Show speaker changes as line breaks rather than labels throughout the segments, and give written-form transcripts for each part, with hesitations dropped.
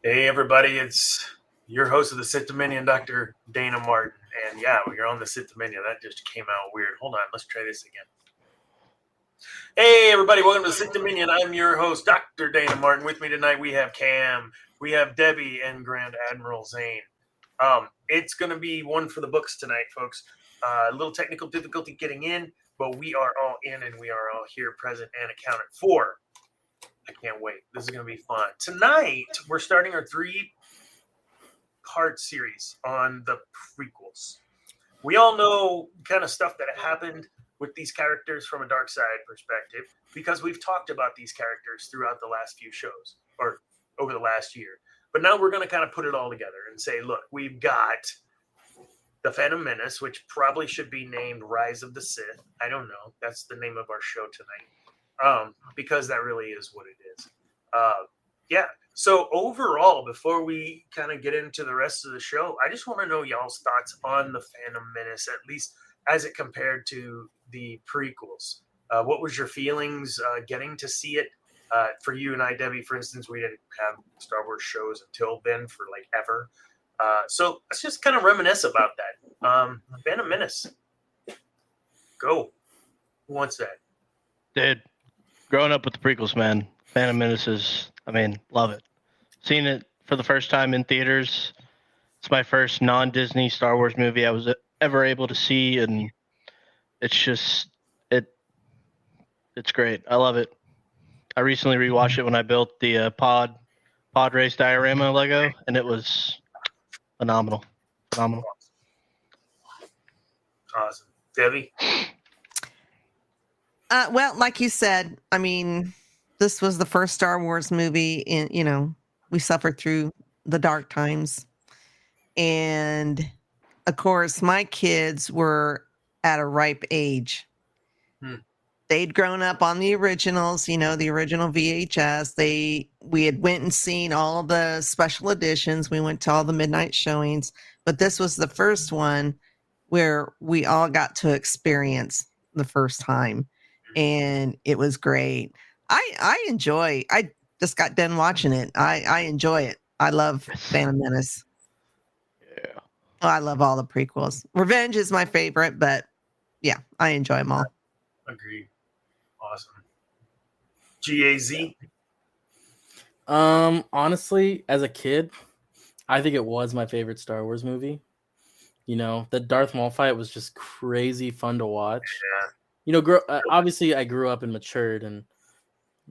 Hey everybody, it's your host of the Sith Dominion, Dr. Dana Martin. And yeah, you're on the Sith Dominion. That just came out weird. Hold on, let's try this again. Hey everybody, welcome to the Sith Dominion. I'm your host, Dr. Dana Martin. With me tonight we have Cam, we have Debbie, and Grand Admiral Zane. It's going to be one for the books tonight, folks. A little technical difficulty getting in, but we are all in and we are all here present and accounted for. I can't wait. This is going to be fun. Tonight, we're starting our 3-part series on the prequels. We all know kind of stuff that happened with these characters from a dark side perspective because we've talked about these characters throughout the last few shows or over the last year. But now we're going to kind of put it all together and say, look, we've got the Phantom Menace, which probably should be named Rise of the Sith. I don't know. That's the name of our show tonight. Because that really is what it is. Yeah. So overall, before we kind of get into the rest of the show, I just want to know y'all's thoughts on the Phantom Menace, at least as it compared to the prequels. What was your feelings getting to see it? For you and I, Debbie, for instance, we didn't have Star Wars shows until then for like ever. So let's just kind of reminisce about that. Phantom Menace. Go. Who wants that?
Dude, growing up with the prequels, man, Phantom Menace is, love it. Seeing it for the first time in theaters. It's my first non-Disney Star Wars movie I was ever able to see, and it's just, it's great. I love it. I recently rewatched it when I built the pod race diorama Lego, and it was phenomenal.
Awesome. Debbie?
Well, like you said, this was the first Star Wars movie we suffered through the dark times. And of course, my kids were at a ripe age. They'd grown up on the originals, the original VHS. We had went and seen all the special editions. We went to all the midnight showings, but this was the first one where we all got to experience the first time. And it was great. I just got done watching it. I enjoy it. I love Phantom Menace.
Yeah.
Oh, I love all the prequels. Revenge is my favorite, but yeah, I enjoy them all.
Agreed. Awesome. GAZ?
Honestly, as a kid, I think it was my favorite Star Wars movie. The Darth Maul fight was just crazy fun to watch.
Yeah.
Obviously, I grew up and matured, and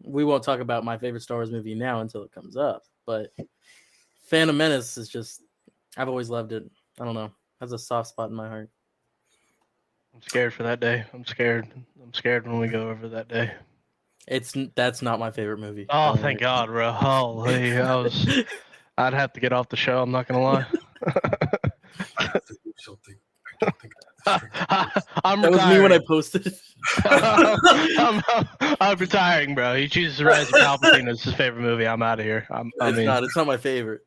we won't talk about my favorite Star Wars movie now until it comes up. But Phantom Menace is just, I've always loved it. I don't know, has a soft spot in my heart.
I'm scared for that day. I'm scared when we go over that day.
That's not my favorite movie.
Oh, thank God, bro. Holy, I'd have to get off the show. I'm not gonna lie.
I have to do something. I don't think
I'm
that was me when I posted.
I'm retiring, bro. He chooses Rise of Palpatine as his favorite movie. I'm out of here.
It's not my favorite.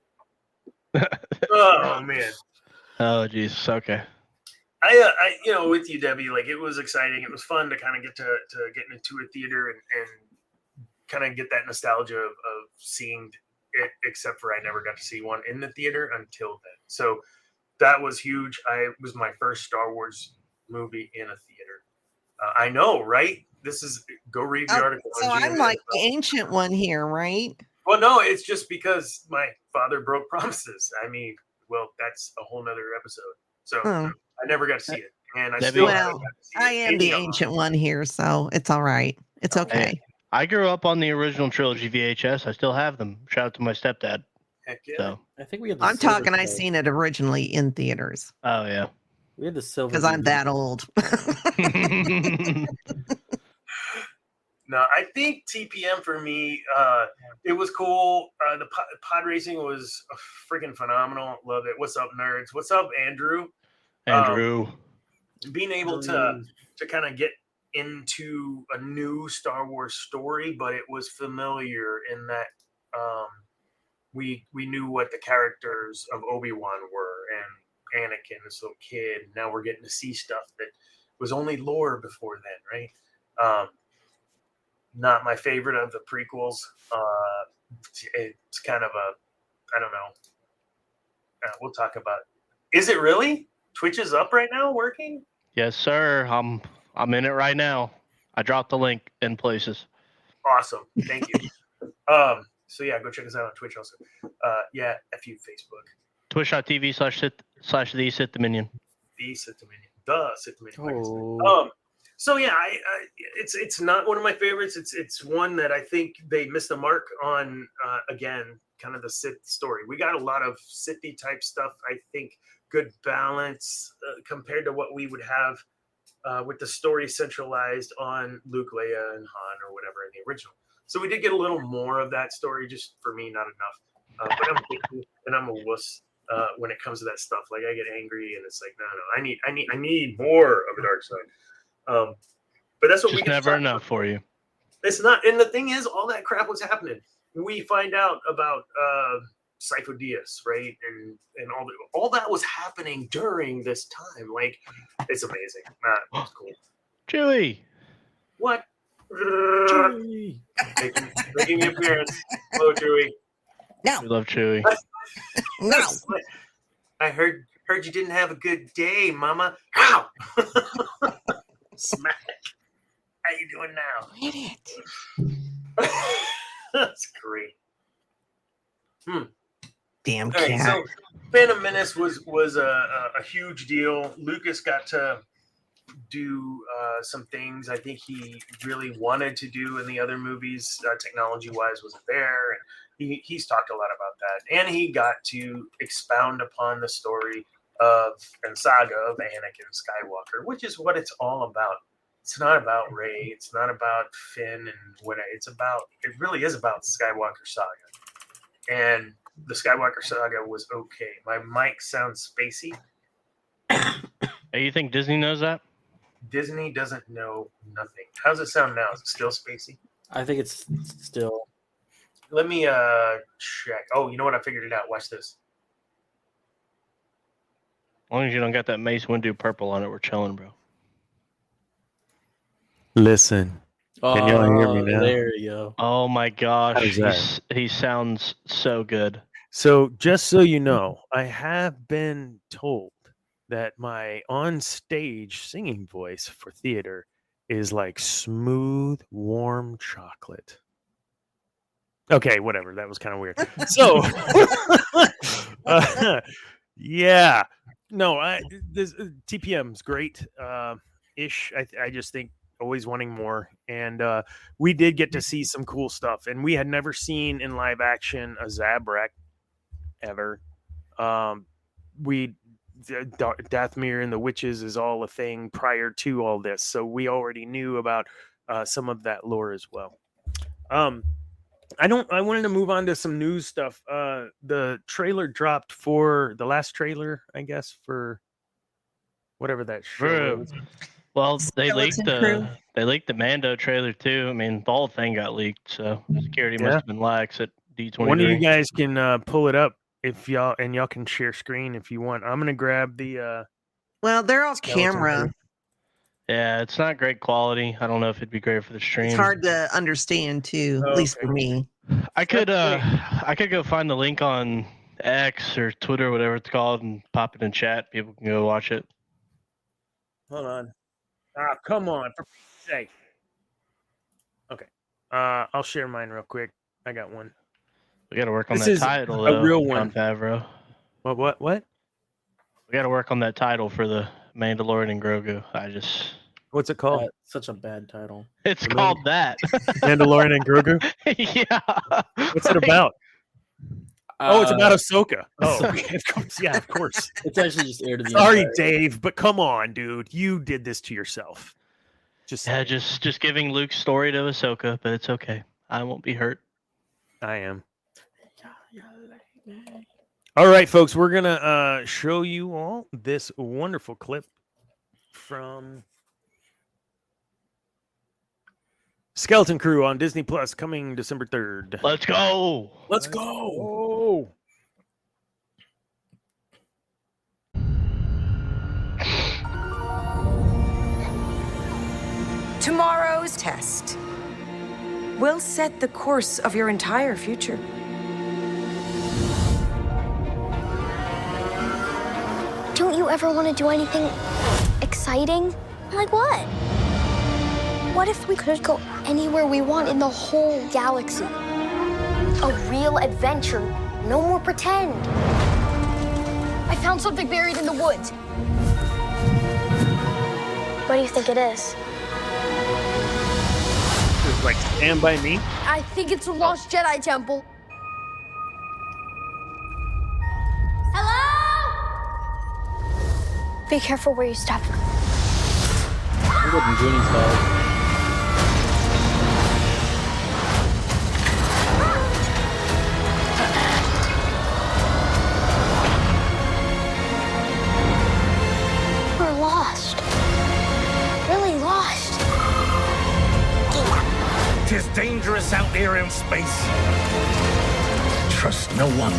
Oh man.
Oh Jesus. Okay.
I with you, Debbie, like it was exciting. It was fun to kind of get to get into a theater and kind of get that nostalgia of seeing it, except for I never got to see one in the theater until then. So that was huge. It was my first Star Wars movie in a theater. I know, right? Go read the article.
So I'm like the ancient one here, right?
Well, no, it's just because my father broke promises. That's a whole nother episode. So I never got to see it. And I
am the ancient one here, so it's all right. It's okay.
I grew up on the original trilogy VHS. I still have them. Shout out to my stepdad.
Heck yeah.
So
I think we had.
I'm talking. I seen it originally in theaters.
Oh yeah.
We had the silver
because I'm that old.
No, I think TPM for me, it was cool. The pod racing was freaking phenomenal. Love it. What's up, nerds? What's up, Andrew? Being able to kind of get into a new Star Wars story, but it was familiar in that we knew what the characters of Obi-Wan were and Anakin, this little kid. Now we're getting to see stuff that was only lore before then, right? Not my favorite of the prequels. It's kind of I don't know. We'll talk about it. Is it really? Twitch is up right now, working?
Yes, sir. I'm in it right now. I dropped the link in places.
Awesome. Thank you. So yeah, go check us out on Twitch also. Yeah, F you, Facebook.
Twitch.tv/the Sith Dominion.
The Sith Dominion. The Sith Dominion.
Oh.
So yeah, it's not one of my favorites. It's one that I think they missed the mark on. Again, kind of the Sith story. We got a lot of Sithy type stuff. I think good balance compared to what we would have with the story centralized on Luke, Leia, and Han, or whatever in the original. So we did get a little more of that story. Just for me, not enough. But I'm picky and I'm a wuss when it comes to that stuff. Like I get angry and it's like, no, I need more of a dark side. But that's what
just
we
never enough for you.
It's not, and the thing is, all that crap was happening. We find out about Sifo Dyas, right, and all that was happening during this time. Like, it's amazing. It's cool.
Chewie.
What?
Chewie.
Making an appearance. Hello, Chewie.
No.
We love Chewie.
No.
I heard you didn't have a good day, Mama. Ow! Smack. How you doing now?
Idiot.
That's great.
Damn
All right,
cat.
so Phantom Menace was a huge deal. Lucas got to do some things I think he really wanted to do in the other movies. Technology-wise, wasn't there, and he's talked a lot about that. And he got to expound upon the story and saga of Anakin Skywalker, which is what it's all about. It's not about Rey. It's not about Finn and what it's about. It really is about Skywalker saga. And the Skywalker saga was okay. My mic sounds spacey.
Hey, you think Disney knows that?
Disney doesn't know nothing. How's it sound now? Is it still spacey?
I think it's still.
Let me check. Oh, you know what? I figured it out. Watch this.
As long as you don't got that Mace Windu purple on it, we're chilling, bro.
Listen. Can y'all hear me now?
There you go.
Oh my gosh,
How's
he sounds so good.
So just so you know, I have been told that my on-stage singing voice for theater is like smooth, warm chocolate. Okay, whatever. That was kind of weird. So, yeah. No, this TPM's great. Ish. I just think always wanting more, and we did get to see some cool stuff, and we had never seen in live action a Zabrak ever. Dathomir and the witches is all a thing prior to all this, so we already knew about some of that lore as well. I wanted to move on to some news stuff. The trailer dropped for the last trailer, I guess, for whatever that show is.
Well, they leaked
Skeleton
the Mando trailer too. I mean, the whole thing got leaked, so security must have been lax at D23.
One of you guys can pull it up if y'all can share screen if you want. I'm gonna grab the.
Well, they're all
Skeleton
camera.
Crew.
Yeah, it's not great quality. I don't know if it'd be great for the stream.
It's hard to understand too,
Oh,
at least
okay.
for me.
I could go find the link on X or Twitter, whatever it's called, and pop it in chat. People can go watch it.
Hold on. Come on, for Pete's sake. Okay. I'll share mine real quick. I got one.
We got to work on
This
that
is
title,
a
though,
real
Jon
one.
Favreau.
What?
We got to work on that title for the Mandalorian and Grogu.
What's it called?
Such a bad title.
It's
The
called that.
Mandalorian and Grogu?
Yeah.
What's it about? Oh, it's about
Uh,
Ahsoka. Oh, of course. Yeah, of course.
It's actually just aired to the
Sorry,
Empire.
Dave, but come on, dude. You did this to yourself.
Yeah, just giving Luke's story to Ahsoka, but it's okay. I won't be hurt.
I am. All right, folks, we're gonna show you all this wonderful clip from Skeleton Crew on Disney Plus, coming December 3rd.
Let's go.
Let's go.
Oh,
Tomorrow's test will set the course of your entire future.
Don't you ever want to do anything exciting? Like what? What if we could go anywhere we want in the whole galaxy? A real adventure. No more pretend. I found something buried in the woods. What do you think it is?
It's like Stand By Me.
I think it's a lost Jedi temple. Hello? Be careful where you step.
It wasn't Goonies style.
We're lost. Really lost.
Tis dangerous out there in space. Trust no one.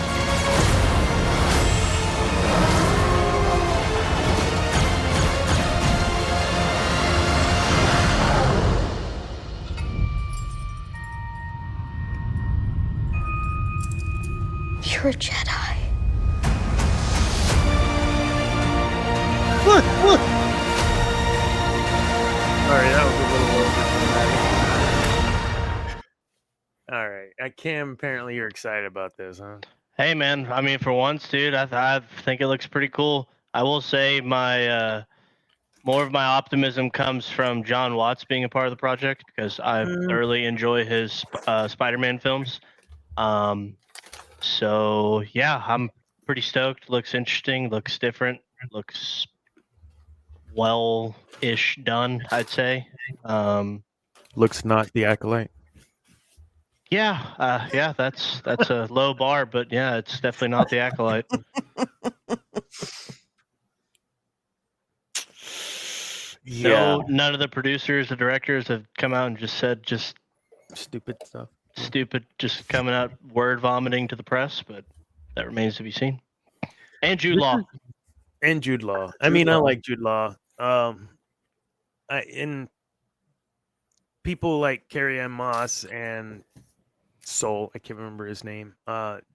You're a Jedi.
Look! Sorry, that was a little over. All right, Cam, apparently you're excited about this, huh?
Hey man, I mean, for once, dude, I think it looks pretty cool. I will say my more of my optimism comes from John Watts being a part of the project because I thoroughly enjoy his Spider-Man films. So yeah, I'm pretty stoked. Looks interesting. Looks different. Looks well-ish done, I'd say.
Looks not the acolyte.
Yeah, that's a low bar, but yeah, it's definitely not the acolyte.
Yeah,
So none of the producers, the directors have come out and just said
stupid stuff.
stupid, just coming out word vomiting to the press, but that remains to be seen. And Jude Law.
And Jude Law. I mean, I like Jude Law. And people like Carrie Ann Moss and Soul, I can't remember his name,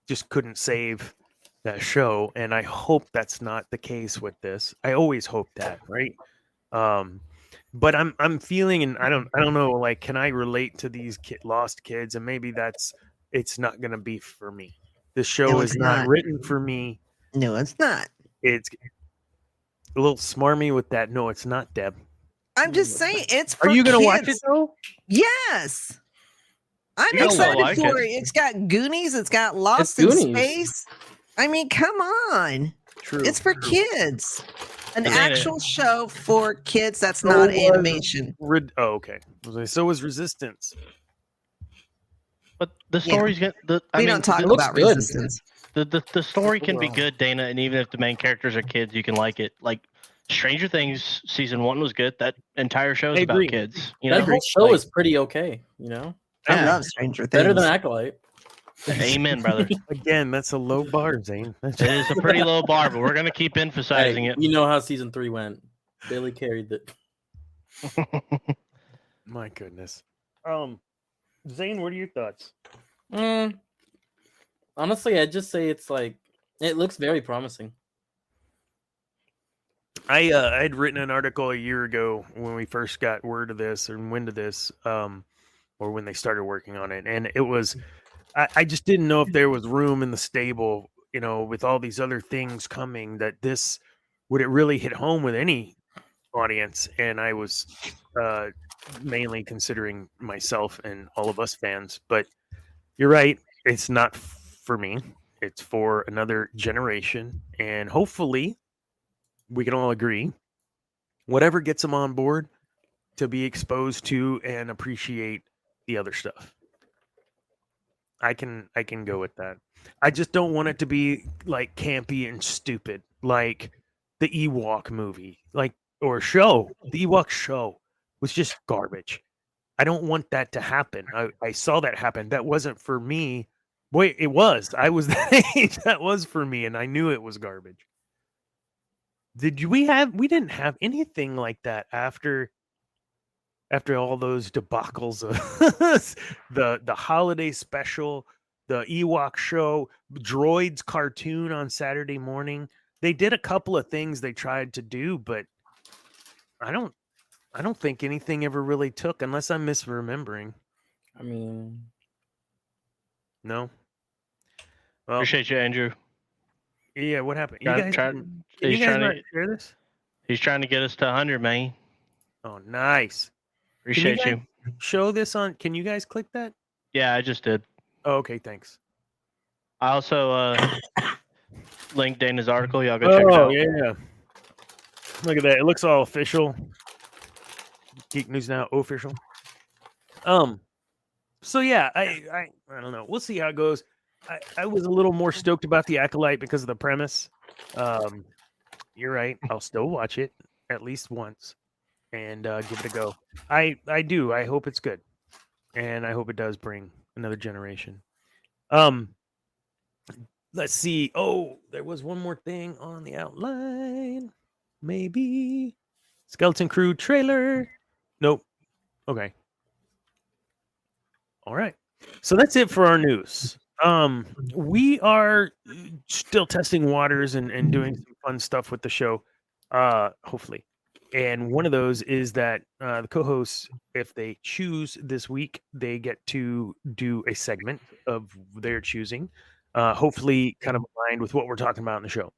just couldn't save that show, and I hope that's not the case with this. I always hope that, right? But I'm feeling, and I don't know, like, can I relate to these lost kids? And maybe it's not gonna be for me. This show is not written for me.
No, it's not.
It's a little smarmy with that. No, it's not, Deb.
I'm just saying it's for
Are you gonna
kids.
watch it though?
Yes. I'm
You'll
excited
like
for
it.
it. It's got Goonies. It's got Lost
It's
in
Goonies.
Space. I mean, come on.
True.
It's for kids. An
And then
actual show for kids that's
So
not
was-
animation.
Okay. So was Resistance.
But the story's good.
We don't talk
it looks
about
good.
Resistance.
The story can be
Overall.
good, Dana, and even if the main characters are kids, you can like it. Like Stranger Things season 1 was good. That entire show is
I
about
agree.
kids. You
That
know,
whole show
Like,
is pretty okay, you know?
I
Yeah.
love Stranger Things.
Better than Acolyte.
amen, brother.
Again, that's a low bar, Zane.
It is a pretty low bar, but we're gonna keep emphasizing
Hey,
it.
you know how season 3 went. Billy carried it.
My goodness. Zane, what are your thoughts?
Honestly, I'd just say it's like, it looks very promising.
I'd written an article a year ago when we first got word of this and when to this, or when they started working on it, and it was, I just didn't know if there was room in the stable, you know, with all these other things coming, that this would it really hit home with any audience, and I was mainly considering myself and all of us fans, but you're right, it's not for me. It's for another generation, and hopefully we can all agree whatever gets them on board to be exposed to and appreciate the other stuff. I can go with that. I just don't want it to be like campy and stupid, like the Ewok movie, like, or show. The Ewok show was just garbage. I don't want that to happen. I saw that happen. That wasn't for me. Wait, it was. I was that age. That was for me, and I knew it was garbage. We didn't have anything like that after all those debacles of the holiday special, the Ewok show, Droids cartoon on Saturday morning. they did a couple of things they tried to do, but I don't think anything ever really took, unless I'm misremembering.
I mean,
No. Well,
Appreciate you, Andrew.
yeah. What happened? You
Try-
guys,
try-
can
he's
you guys
trying
not
to-
share this?
He's trying to get us to 100, man.
Oh, nice.
Appreciate
guys-
you.
Show this on. Can you guys click that?
Yeah, I just did.
Oh, okay, thanks.
I also linked Dana's article. Y'all go check it
Oh
out.
yeah. Look at that. It looks all official. Geek News Now official. So yeah, I don't know. We'll see how it goes. I was a little more stoked about the Acolyte because of the premise. You're right. I'll still watch it at least once and give it a go. I do. I hope it's good, and I hope it does bring another generation. Let's see. Oh, there was one more thing on the outline. Maybe Skeleton Crew trailer. Nope. Okay. All right. So that's it for our news. We are still testing waters and doing some fun stuff with the show. Hopefully. And one of those is that the co-hosts, if they choose this week, they get to do a segment of their choosing. Hopefully kind of aligned with what we're talking about in the show.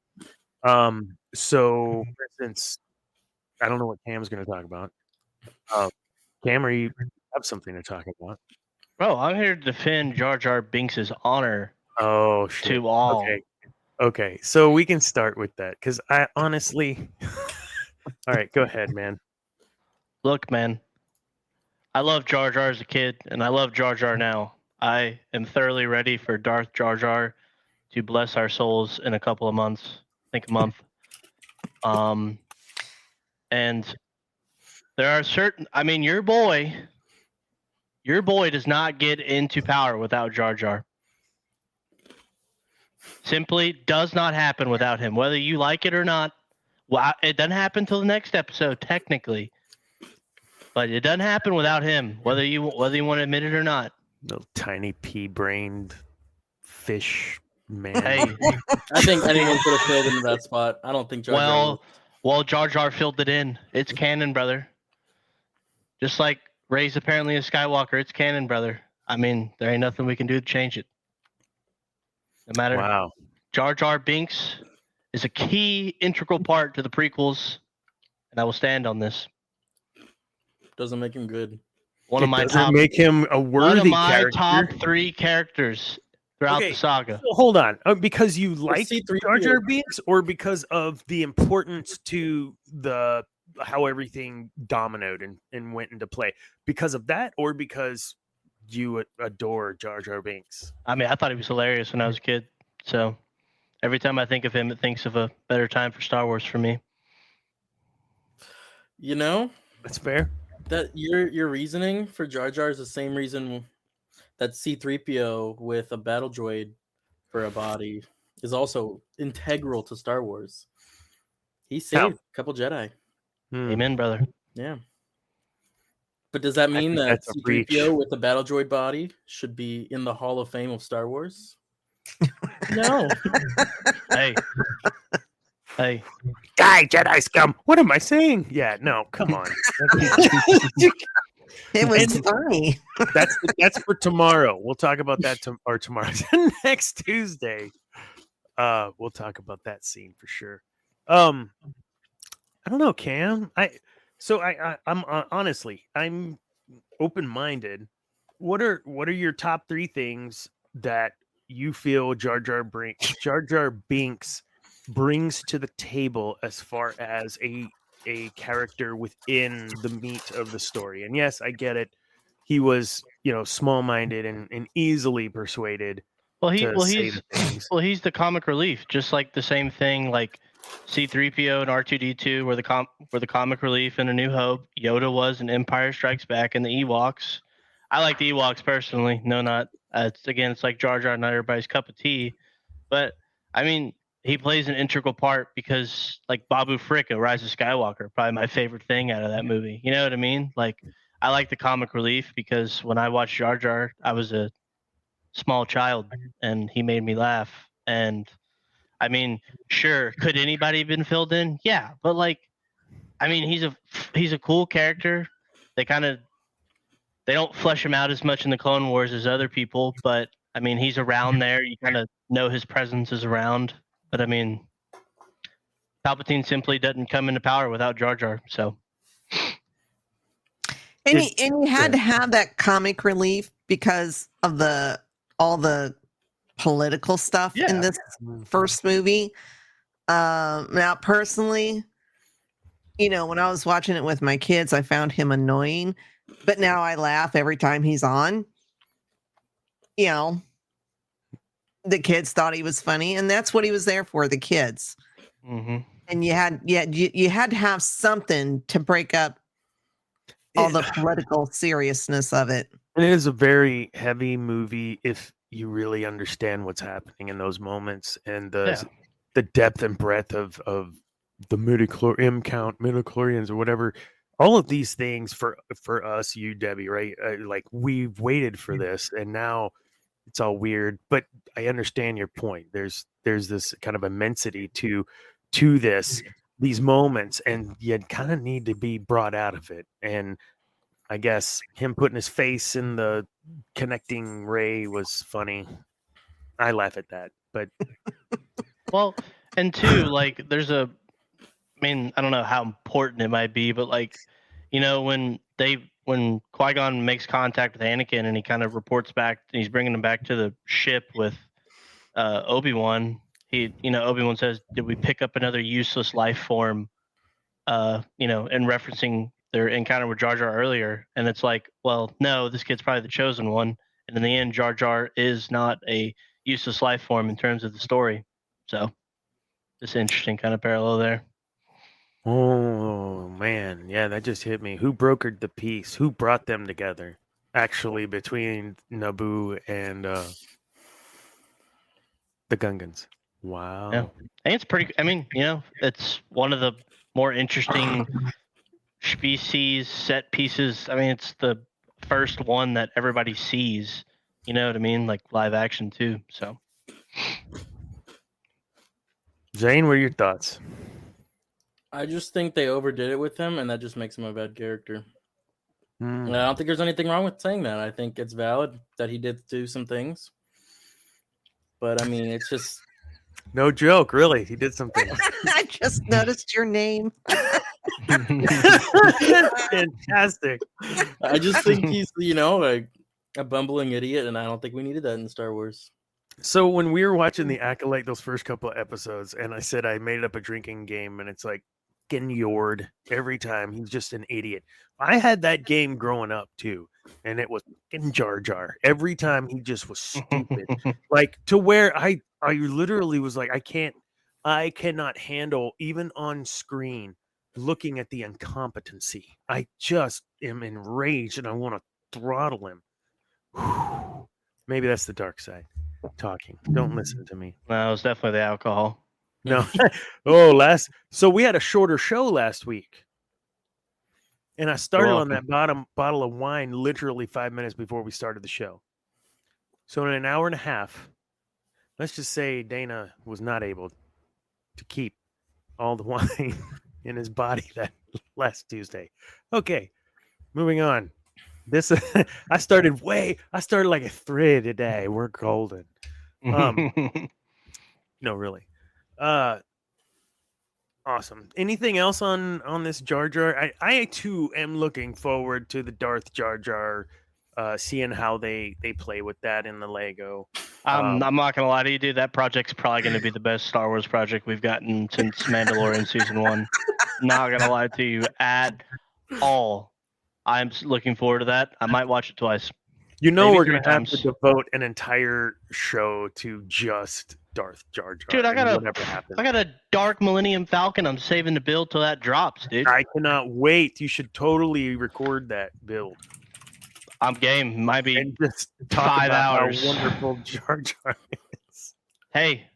So for instance, I don't know what Cam's going to talk about. Cam, you have something to talk about?
Bro, I'm here to defend Jar Jar Binks' honor
Oh, shit.
to all.
Okay. So we can start with that because I honestly. All right, go ahead, man.
Look, man, I loved Jar Jar as a kid, and I love Jar Jar now. I am thoroughly ready for Darth Jar Jar to bless our souls in a couple of months. I think a month. And there are certain. I mean, your boy does not get into power without Jar Jar. Simply does not happen without him, whether you like it or not. Well, it doesn't happen till the next episode, technically, but it doesn't happen without him, whether you want to admit it or not.
Little tiny pea-brained fish man.
Hey,
I think anyone could have filled into that spot. I don't think Jar Jar.
well, Jar Jar filled it in. It's canon, brother. Just like Rey's apparently a Skywalker, it's canon, brother. I mean, there ain't nothing we can do to change it. No matter.
Wow.
Jar Jar Binks is a key, integral part to the prequels, and I will stand on this.
Doesn't make him good.
One of my
Doesn't make him a worthy character.
top 3 characters throughout the saga.
So hold on, because you like
C-3PO.
Jar Jar Binks, or because of the importance to the how everything dominoed and went into play? Because of that, or because you adore Jar Jar Binks?
I mean, I thought he was hilarious when I was a kid. So every time I think of him, it thinks of a better time for Star Wars for me.
You know,
That's fair.
that your reasoning for Jar Jar is the same reason that C-3PO with a battle droid for a body is also integral to Star Wars. He saved a couple Jedi.
Amen, brother.
Yeah. But does that mean
think
that
that's a reach.
C-3PO with the battle droid body should be in the Hall of Fame of Star Wars? No.
Hey.
Die, Jedi scum! What am I saying? Yeah, no, come on.
It was funny.
That's for tomorrow. We'll talk about that tomorrow. Next Tuesday. We'll talk about that scene for sure. I don't know, Cam. I'm honestly, I'm open-minded. What are your top 3 things that you feel Jar Jar Binks brings to the table as far as a character within the meat of the story? And yes, I get it. He was, small-minded and easily persuaded.
He's the comic relief, just like the same thing like C-3PO and R2-D2 were the comic relief in A New Hope. Yoda was in Empire Strikes Back, and the Ewoks. I like the Ewoks personally. No, not it's like Jar Jar, not everybody's cup of tea, but I mean, he plays an integral part because, like, Babu Frick, Rise of Skywalker, probably my favorite thing out of that movie. You know what I mean? Like, I like the comic relief because when I watched Jar Jar, I was a small child, and he made me laugh. And I mean, sure, could anybody have been filled in? Yeah, but like, I mean, he's a cool character. They don't flesh him out as much in the Clone Wars as other people, but I mean, he's around there. You kind of know his presence is around. But I mean, Palpatine simply doesn't come into power without Jar Jar. So,
And you had to have that comic relief because of all the political stuff in this first movie. Now, personally, when I was watching it with my kids, I found him annoying, but now I laugh every time he's on. The kids thought he was funny, and that's what he was there for, the kids.
Mm-hmm.
And you had to have something to break up all the political seriousness of it.
It is a very heavy movie if you really understand what's happening in those moments and the depth and breadth of the midichlorians or whatever. All of these things for us, you, Debbie, right? Like we've waited for this, and now it's all weird. But I understand your point. There's this kind of immensity to these moments, and you kind of need to be brought out of it. And I guess him putting his face in the connecting ray was funny. I laugh at that, but
well, and two, like I don't know how important it might be, but like, when Qui-Gon makes contact with Anakin and he kind of reports back, and he's bringing him back to the ship with Obi-Wan. Obi-Wan says, "Did we pick up another useless life form?" In referencing their encounter with Jar Jar earlier, and it's like, well, no, this kid's probably the chosen one, and in the end, Jar Jar is not a useless life form in terms of the story. So, it's an interesting kind of parallel there.
Oh man, yeah, that just hit me. Who brokered the peace? Who brought them together? Actually, between Naboo and the Gungans. Wow.
Yeah, and it's pretty. I mean, it's one of the more interesting species set pieces. I mean, it's the first one that everybody sees. You know what I mean? Like live action too. So,
Zane, what are your thoughts?
I just think they overdid it with him, and that just makes him a bad character. And I don't think there's anything wrong with saying that. I think it's valid that he did do some things. But, I mean, it's just...
No joke, really. He did some things.
I just noticed your name.
Fantastic.
I just think he's, a bumbling idiot, and I don't think we needed that in Star Wars.
So when we were watching The Acolyte, those first couple of episodes, and I said I made up a drinking game, and it's like getting Yord every time. He's just an idiot. I had that game growing up too, and it was fucking Jar Jar. Every time he just was stupid, like to where I literally was like, I cannot handle even on screen looking at the incompetency. I just am enraged, and I want to throttle him. Whew. Maybe that's the dark side talking. Don't listen to me.
No, it was definitely the alcohol.
No. So we had a shorter show last week. And I started on that bottle of wine literally 5 minutes before we started the show. So in an hour and a half, let's just say Dana was not able to keep all the wine in his body that last Tuesday. Okay, moving on. This I started like a 3 today. We're golden. No, really. Awesome. Anything else on this Jar Jar? I too am looking forward to the Darth Jar Jar, seeing how they play with that in the Lego.
I'm not gonna lie to you, dude. That project's probably gonna be the best Star Wars project we've gotten since Mandalorian season 1. Not gonna lie to you at all. I'm looking forward to that. I might watch it twice.
Maybe we're gonna have
times.
to devote an entire show to just Darth Jar Jar.
Dude, I got a Dark Millennium Falcon. I'm saving the build till that drops, dude.
I cannot wait. You should totally record that build.
I'm game. Might be
and just talk
5
about
hours.
How wonderful Jar Jar is.
Hey,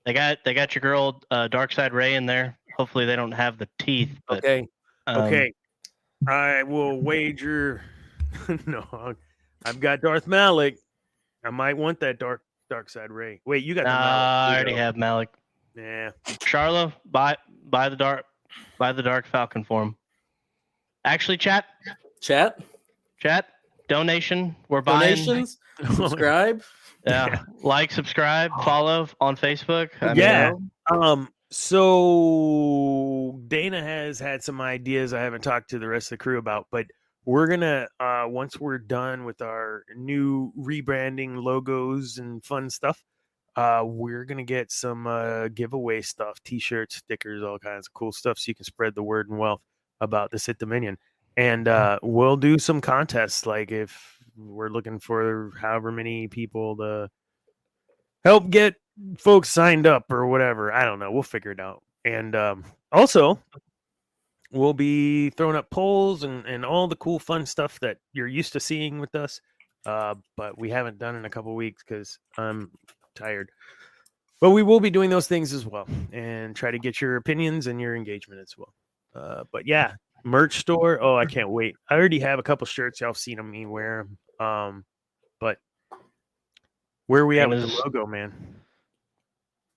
they got your girl Darkseid Ray in there. Hopefully they don't have the teeth. But,
okay. I will wager. No, I've got Darth Malik. I might want that Darkseid Ray. Wait, you got the Malik.
I already have Malik.
Yeah.
Charlo, buy the dark Falcon form. Actually, chat, donation. We're buying.
Donations, subscribe.
Yeah, like, subscribe, follow on Facebook. I
Yeah.
mean,
So Dana has had some ideas I haven't talked to the rest of the crew about, but we're gonna once we're done with our new rebranding logos and fun stuff, we're gonna get some giveaway stuff, t-shirts, stickers, all kinds of cool stuff, so you can spread the word and wealth about the Sith Dominion. And we'll do some contests, like if we're looking for however many people to help get folks signed up or whatever. I don't know. We'll figure it out. And also, we'll be throwing up polls and all the cool, fun stuff that you're used to seeing with us. But we haven't done in a couple weeks because I'm tired. But we will be doing those things as well and try to get your opinions and your engagement as well. But yeah, merch store. Oh, I can't wait. I already have a couple shirts. Y'all have seen me wear them. But where are we at with the logo, man?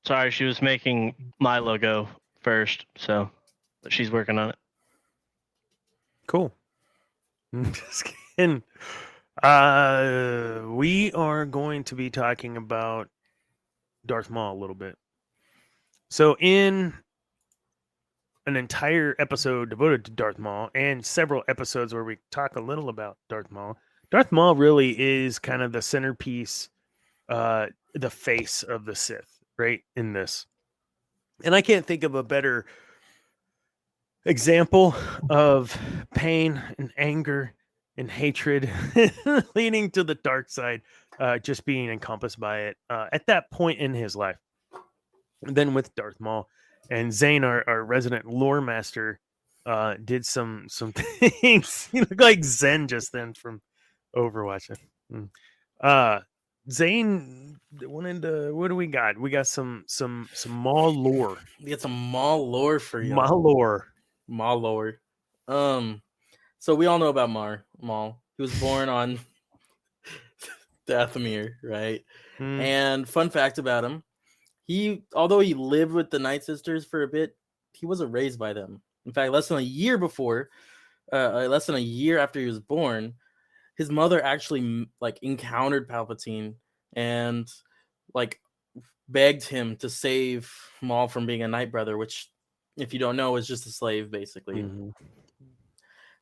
sorry, she was making my logo first, so she's working on it.
Cool. Just kidding. We are going to be talking about Darth Maul a little bit. So in an entire episode devoted to Darth Maul and several episodes where we talk a little about Darth Maul really is kind of the centerpiece, the face of the Sith, right, in this. And I can't think of a better example of pain and anger and hatred leading to the dark side, just being encompassed by it at that point in his life. And then with Darth Maul and Zane, our resident lore master, did some things. You look like Zen just then from Overwatch. Zane went into, what do we got? We got some Maul lore.
We got some Maul lore for you.
Maul
lore. So we all know about Maul. He was born on Dathomir, right? And fun fact about him, although he lived with the Night Sisters for a bit, he wasn't raised by them. In fact, less than a year after he was born, his mother actually encountered Palpatine and begged him to save Maul from being a Night Brother, which, if you don't know, is just a slave, basically.
Mm-hmm.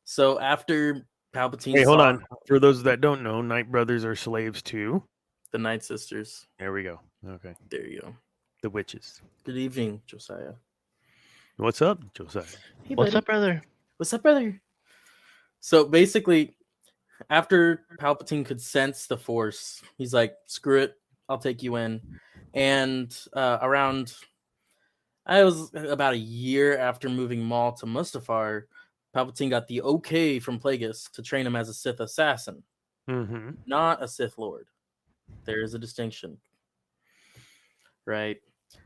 So after Palpatine...
Hey, hold on. For those that don't know, Night Brothers are slaves too.
The Night Sisters.
There we go. Okay.
There you go.
The witches.
Good evening, Josiah.
What's up, Josiah?
Hey,
what's up, brother?
What's up, brother? So basically, after Palpatine could sense the Force, he's like, screw it, I'll take you in. And about a year after moving Maul to Mustafar, Palpatine got the okay from Plagueis to train him as a Sith assassin, not a Sith Lord. There is a distinction, right?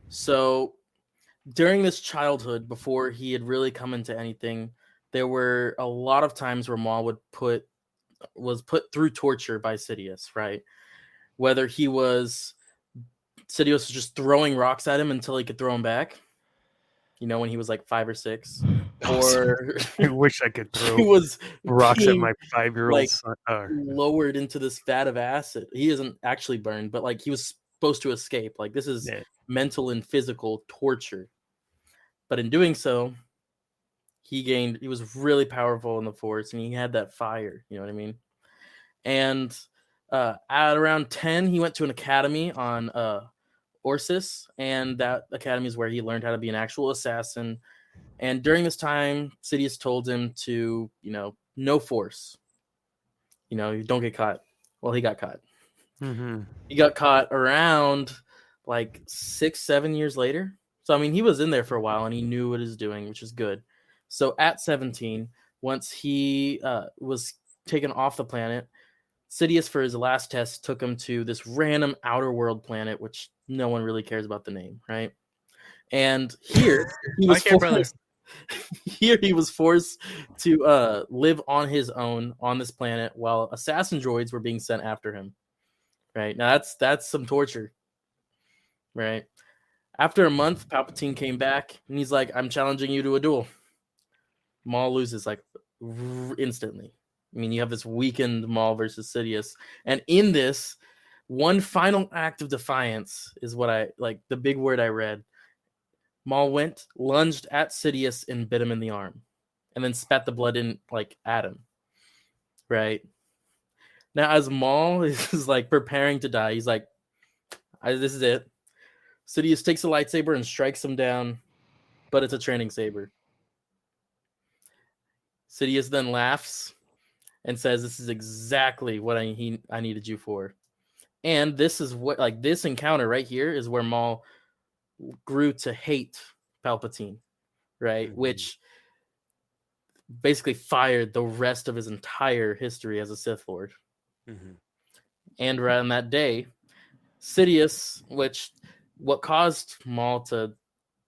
So during this childhood, before he had really come into anything, there were a lot of times where Maul was put through torture by Sidious, right? Whether Sidious was just throwing rocks at him until he could throw them back, when he was like 5 or 6, or
I wish I could throw
he was
rocks at my 5-year-old son.
Lowered into this vat of acid. He isn't actually burned, but he was supposed to escape. This is mental and physical torture. But in doing so, he was really powerful in the Force, and he had that fire. You know what I mean? And at around 10, he went to an academy on Orsis, and that academy is where he learned how to be an actual assassin. And during this time, Sidious told him to, no Force. You don't get caught. Well, he got caught. He got caught around 6-7 years later. So, he was in there for a while, and he knew what he was doing, which is good. So at 17, once he was taken off the planet, Sidious, for his last test, took him to this random outer world planet, which no one really cares about the name, right? And here he was forced to live on his own on this planet while assassin droids were being sent after him. Right? Now that's some torture. Right? After a month, Palpatine came back and he's like, "I'm challenging you to a duel." Maul loses like instantly. I mean, you have this weakened Maul versus Sidious, and in this one final act of defiance is what I like. The big word I read. Maul went, lunged at Sidious, and bit him in the arm, and then spat the blood in like at him. Right now, as Maul is like preparing to die, he's like, "This is it." Sidious takes a lightsaber and strikes him down, but it's a training saber. Sidious then laughs and says, "This is exactly what I needed you for." And this is what, like, this encounter right here is where Maul grew to hate Palpatine, right? Mm-hmm. Which basically fired the rest of his entire history as a Sith Lord. Mm-hmm. And around that day, Sidious, what caused Maul to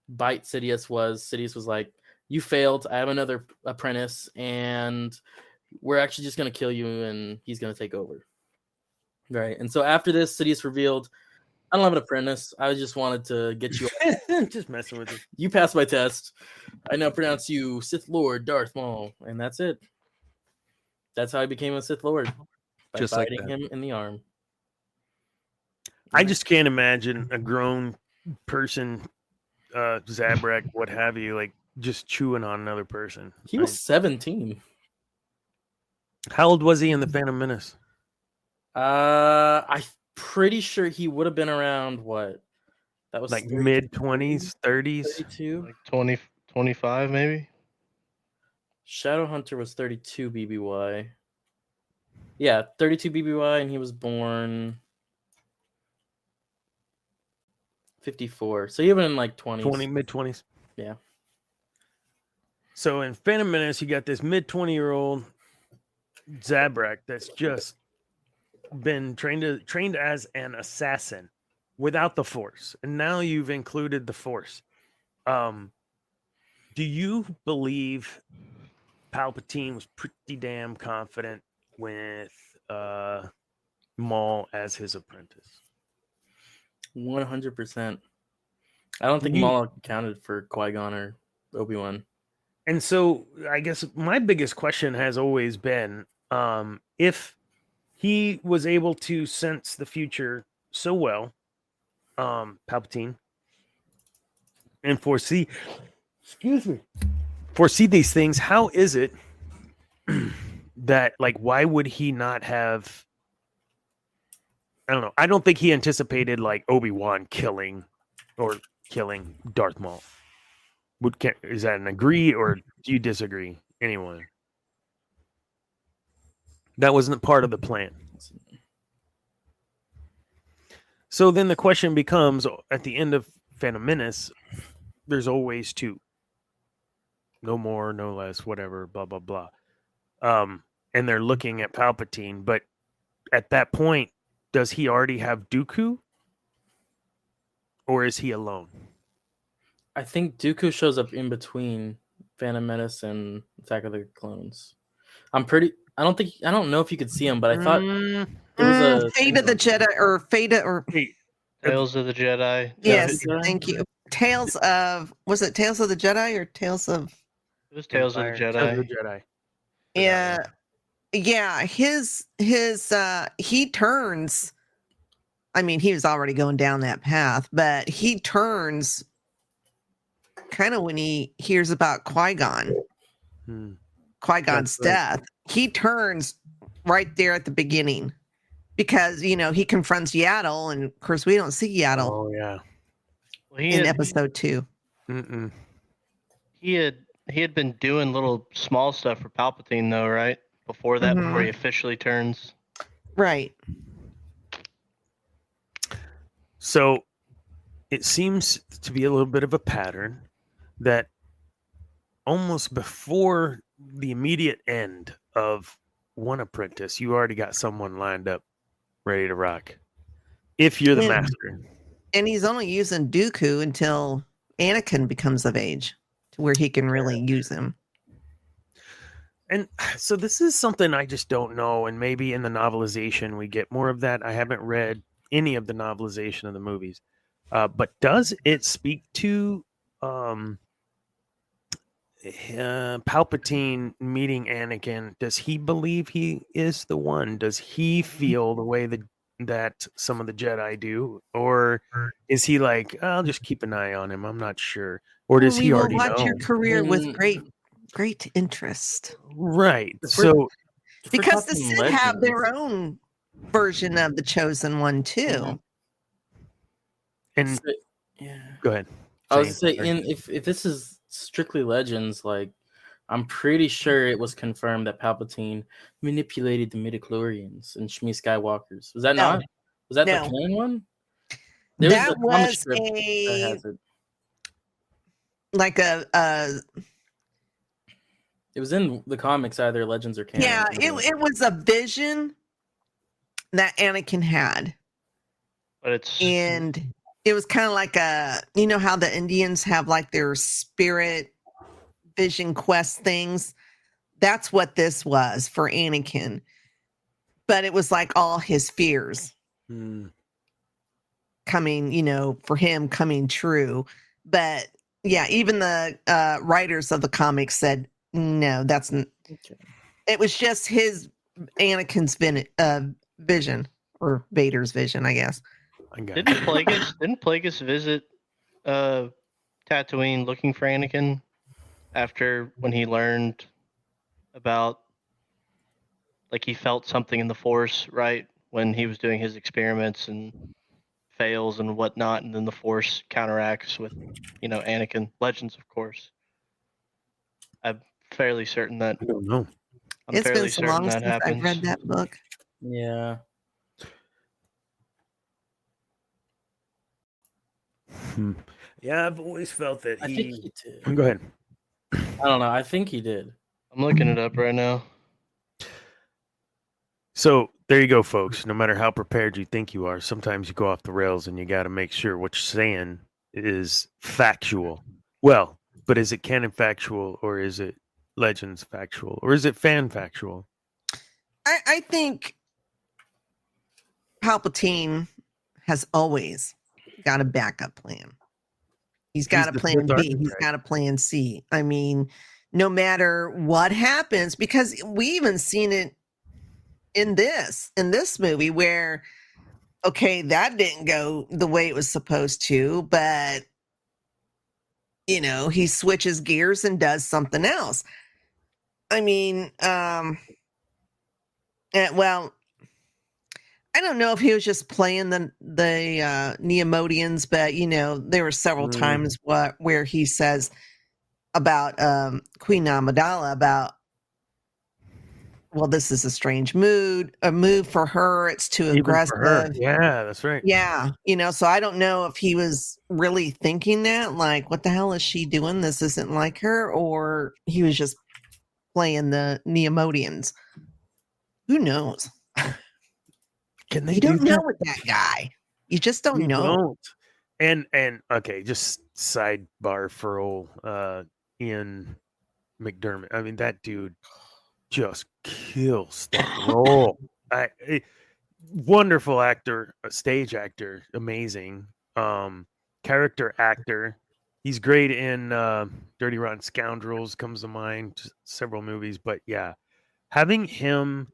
bite Sidious was like, "You failed. I have another apprentice, and we're actually just going to kill you, and he's going to take over." Right. And so after this, Sidious revealed, "I don't have an apprentice. I just wanted to get you."
Just messing with you.
"You passed my test. I now pronounce you Sith Lord Darth Maul." And that's it. That's how he became a Sith Lord. By just biting like him in the arm.
I just can't imagine a grown person, Zabrak, what have you, like just chewing on another person.
He was 17.
How old was he in the Phantom Menace?
I'm pretty sure he would have been around what? That was
like mid-20s, 30s?
32?
Like 20, 25 maybe?
Shadowhunter was 32 BBY. Yeah, 32 BBY, and he was born 54. So he would have been in like 20s.
Mid-20s.
Yeah.
So in Phantom Menace, you got this mid-20-year-old Zabrak that's just been trained as an assassin without the Force, and now you've included the Force. Do you believe Palpatine was pretty damn confident with Maul as his apprentice?
100%. I don't think Maul accounted for Qui-Gon or Obi-Wan.
And so I guess my biggest question has always been, if he was able to sense the future so well, Palpatine, and foresee these things, how is it that, like, why would he not have, I don't know, I don't think he anticipated like Obi-Wan killing Darth Maul. Is that an agree, or do you disagree? Anyone? That wasn't part of the plan. So then the question becomes, at the end of Phantom Menace, there's always two. No more, no less, whatever, blah, blah, blah. And they're looking at Palpatine, but at that point, does he already have Dooku? Or is he alone?
I think Dooku shows up in between Phantom Menace and Attack of the Clones. I don't know if you could see him, but I thought it was a
Fate of the Jedi or
Tales of the Jedi.
Yes, thank you. Was it Tales of the Jedi or Tales of?
It was Tales of the Jedi.
Tales of the Jedi.
Yeah. He turns. I mean, he was already going down that path, but he turns kind of when he hears about Qui-Gon. Qui-Gon's death. He turns right there at the beginning because, he confronts Yaddle, and of course we don't see Yaddle.
Oh, yeah.
In episode 2.
Mm-mm.
He had been doing little small stuff for Palpatine, though, right? Before that, before he officially turns.
Right.
So it seems to be a little bit of a pattern that almost before the immediate end of one apprentice, you already got someone lined up ready to rock. If you're the master.
And he's only using Dooku until Anakin becomes of age to where he can really use him.
And so this is something I just don't know. And maybe in the novelization we get more of that. I haven't read any of the novelization of the movies. But does it speak to Palpatine meeting Anakin? Does he believe he is the one? Does he feel the way that some of the Jedi do? Or is he like, I'll just keep an eye on him, I'm not sure? Or does
We
he
will
already
watch
know?
your career with
Mm.
great interest.
Right.
If
So
If we're
Because the
talking
Sith have their
legends,
own version of the chosen one too.
Mhm.
and
so- yeah.
go ahead.
I was
Say-
gonna say, if this is strictly legends, like I'm pretty sure it was confirmed that Palpatine manipulated the midichlorians and Shmi Skywalkers. Was that
No.
not? Was that
No.
the canon one? There
That
a comic
was
strip that has it.
like a
It was in the comics, either legends or canon.
yeah, it was a vision that Anakin had.
But it's
And it was kind of like you know how the Indians have like their spirit vision quest things. That's what this was for Anakin. But it was like all his fears coming, you know, for him coming true. But yeah, even the writers of the comics said, no, that's
Okay.
it was just his Anakin's vision, or Vader's vision, I guess.
I got
didn't
you.
Plagueis visit Tatooine looking for Anakin after when he learned about, like, he felt something in the Force, right? When he was doing his experiments and fails and whatnot, and then the Force counteracts with, you know, Anakin. Legends, of course. I'm fairly certain that
I don't know.
It's been so long since I've read that book.
Yeah.
Yeah, I've always felt that
I think he did.
Go ahead.
I don't know. I think he did.
I'm looking it up right now.
So there you go, folks. No matter how prepared you think you are, sometimes you go off the rails and you got to make sure what you're saying is factual. Well, but is it canon factual, or is it legends factual, or is it fan factual?
I think Palpatine has always got a backup plan. He's got a
the
plan
Sith
B. He's
architect.
got a plan C. I mean, no matter what happens, because we even seen it in this movie where, okay, that didn't go the way it was supposed to, but you know, he switches gears and does something else. I mean, well, I don't know if he was just playing the Neomodians, but you know, there were several times where he says about Queen Amidala about, well, this is a strange a move for her. It's too
Even
aggressive.
for her. Yeah, that's right.
Yeah, you know, so I don't know if he was really thinking that, like, what the hell is she doing? This isn't like her, or he was just playing the Neomodians. Who knows?
Can they
You don't
do
know
that?
with that guy. You just don't
You
know.
don't. And okay, just sidebar for old Ian McDermott. I mean, that dude just kills that role. Wonderful actor, a stage actor, amazing. Character actor. He's great in Dirty Rotten Scoundrels, comes to mind, several movies. But yeah, having him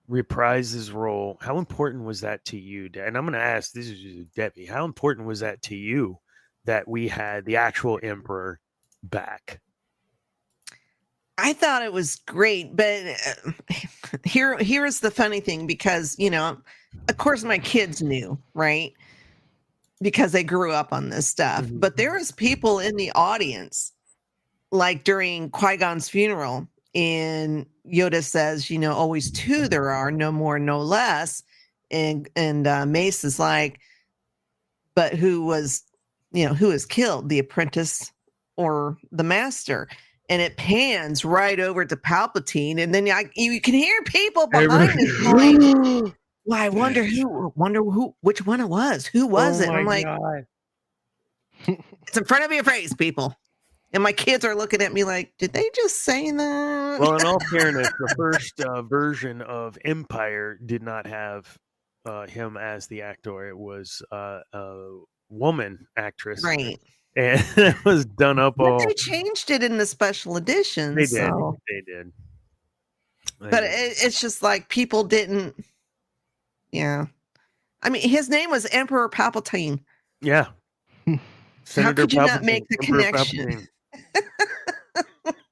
reprise his role, how important was that to you? And I'm going to ask, this is just Debbie, how important was that to you that we had the actual Emperor back?
I thought it was great, but here is the funny thing, because, you know, of course my kids knew, right? Because they grew up on this stuff.
Mhm.
But there was people in the audience, like during Qui-Gon's funeral, and Yoda says, you know, always two there are, no more, no less. And Mace is like, but who was killed, the apprentice or the master? And it pans right over to Palpatine, and then you can hear people behind us going, well, I wonder which one it was. Who was it? And I'm like, it's in front of your face, people. And my kids are looking at me like, did they just say that?
Well, in all fairness, the first version of Empire did not have him as the actor. It was woman actress,
Right.
and it was done up
But
all.
they changed it in the special edition.
They did.
So.
They did.
But it's just like people didn't. Yeah. I mean, his name was Emperor Palpatine.
Yeah.
How could you not
Palpatine,
make the
Emperor
connection?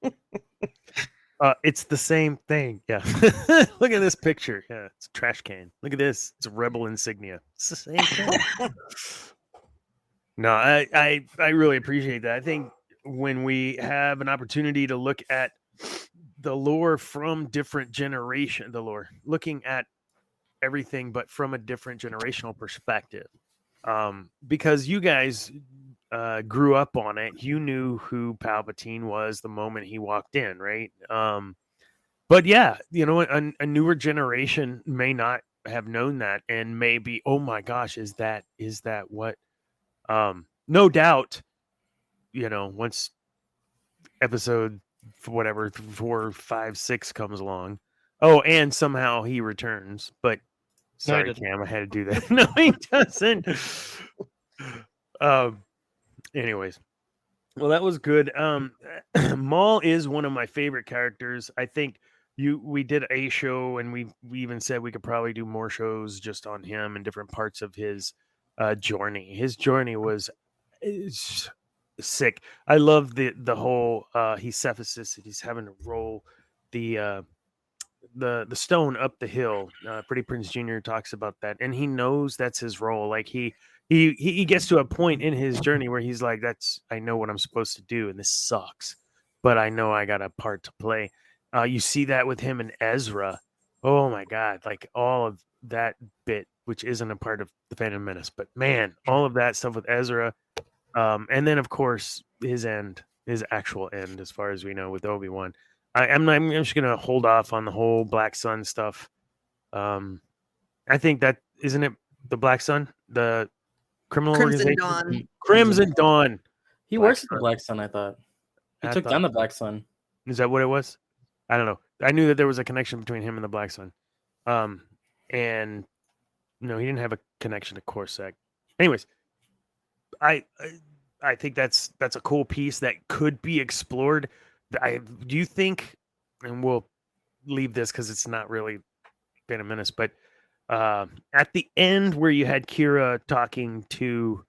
Palpatine. It's the same thing. Yeah. Look at this picture. Yeah, it's a trash can. Look at this. It's a rebel insignia. It's the same thing. No, I really appreciate that. I think when we have an opportunity to look at the lore from different generation, looking at everything, but from a different generational perspective, because you guys grew up on it, you knew who Palpatine was the moment he walked in, right? But yeah, a newer generation may not have known that, and maybe, oh my gosh, is that what? No doubt, once episode whatever 4, 5, 6 comes along, and somehow he returns. But sorry, Cam, I had to do that. No, he doesn't. Anyways, well, that was good. Maul is one of my favorite characters. I think we did a show, and we even said we could probably do more shows just on him and different parts of his journey. His journey was sick. I love the whole he's Cephasus and he's having to roll the stone up the hill. Pretty Prince Jr. talks about that, and he knows that's his role. Like he gets to a point in his journey where he's like, I know what I'm supposed to do, and this sucks, but I know I got a part to play. You see that with him and Ezra. Oh my God, like all of that bit, which isn't a part of the Phantom Menace, but man, all of that stuff with Ezra. And then of course his actual end, as far as we know, with Obi-Wan. I'm just gonna hold off on the whole Black Sun stuff. I think that isn't it the Black Sun, the criminal
Crimson
organization?
Dawn.
Crimson Dawn.
He works at the Black Sun, I thought. He took down the Black Sun.
Is that what it was? I don't know. I knew that there was a connection between him and the Black Sun. And no, he didn't have a connection to Corsac. Anyways, I think that's a cool piece that could be explored. Do you think, and we'll leave this because it's not really Phantom Menace, but at the end where you had Kira talking to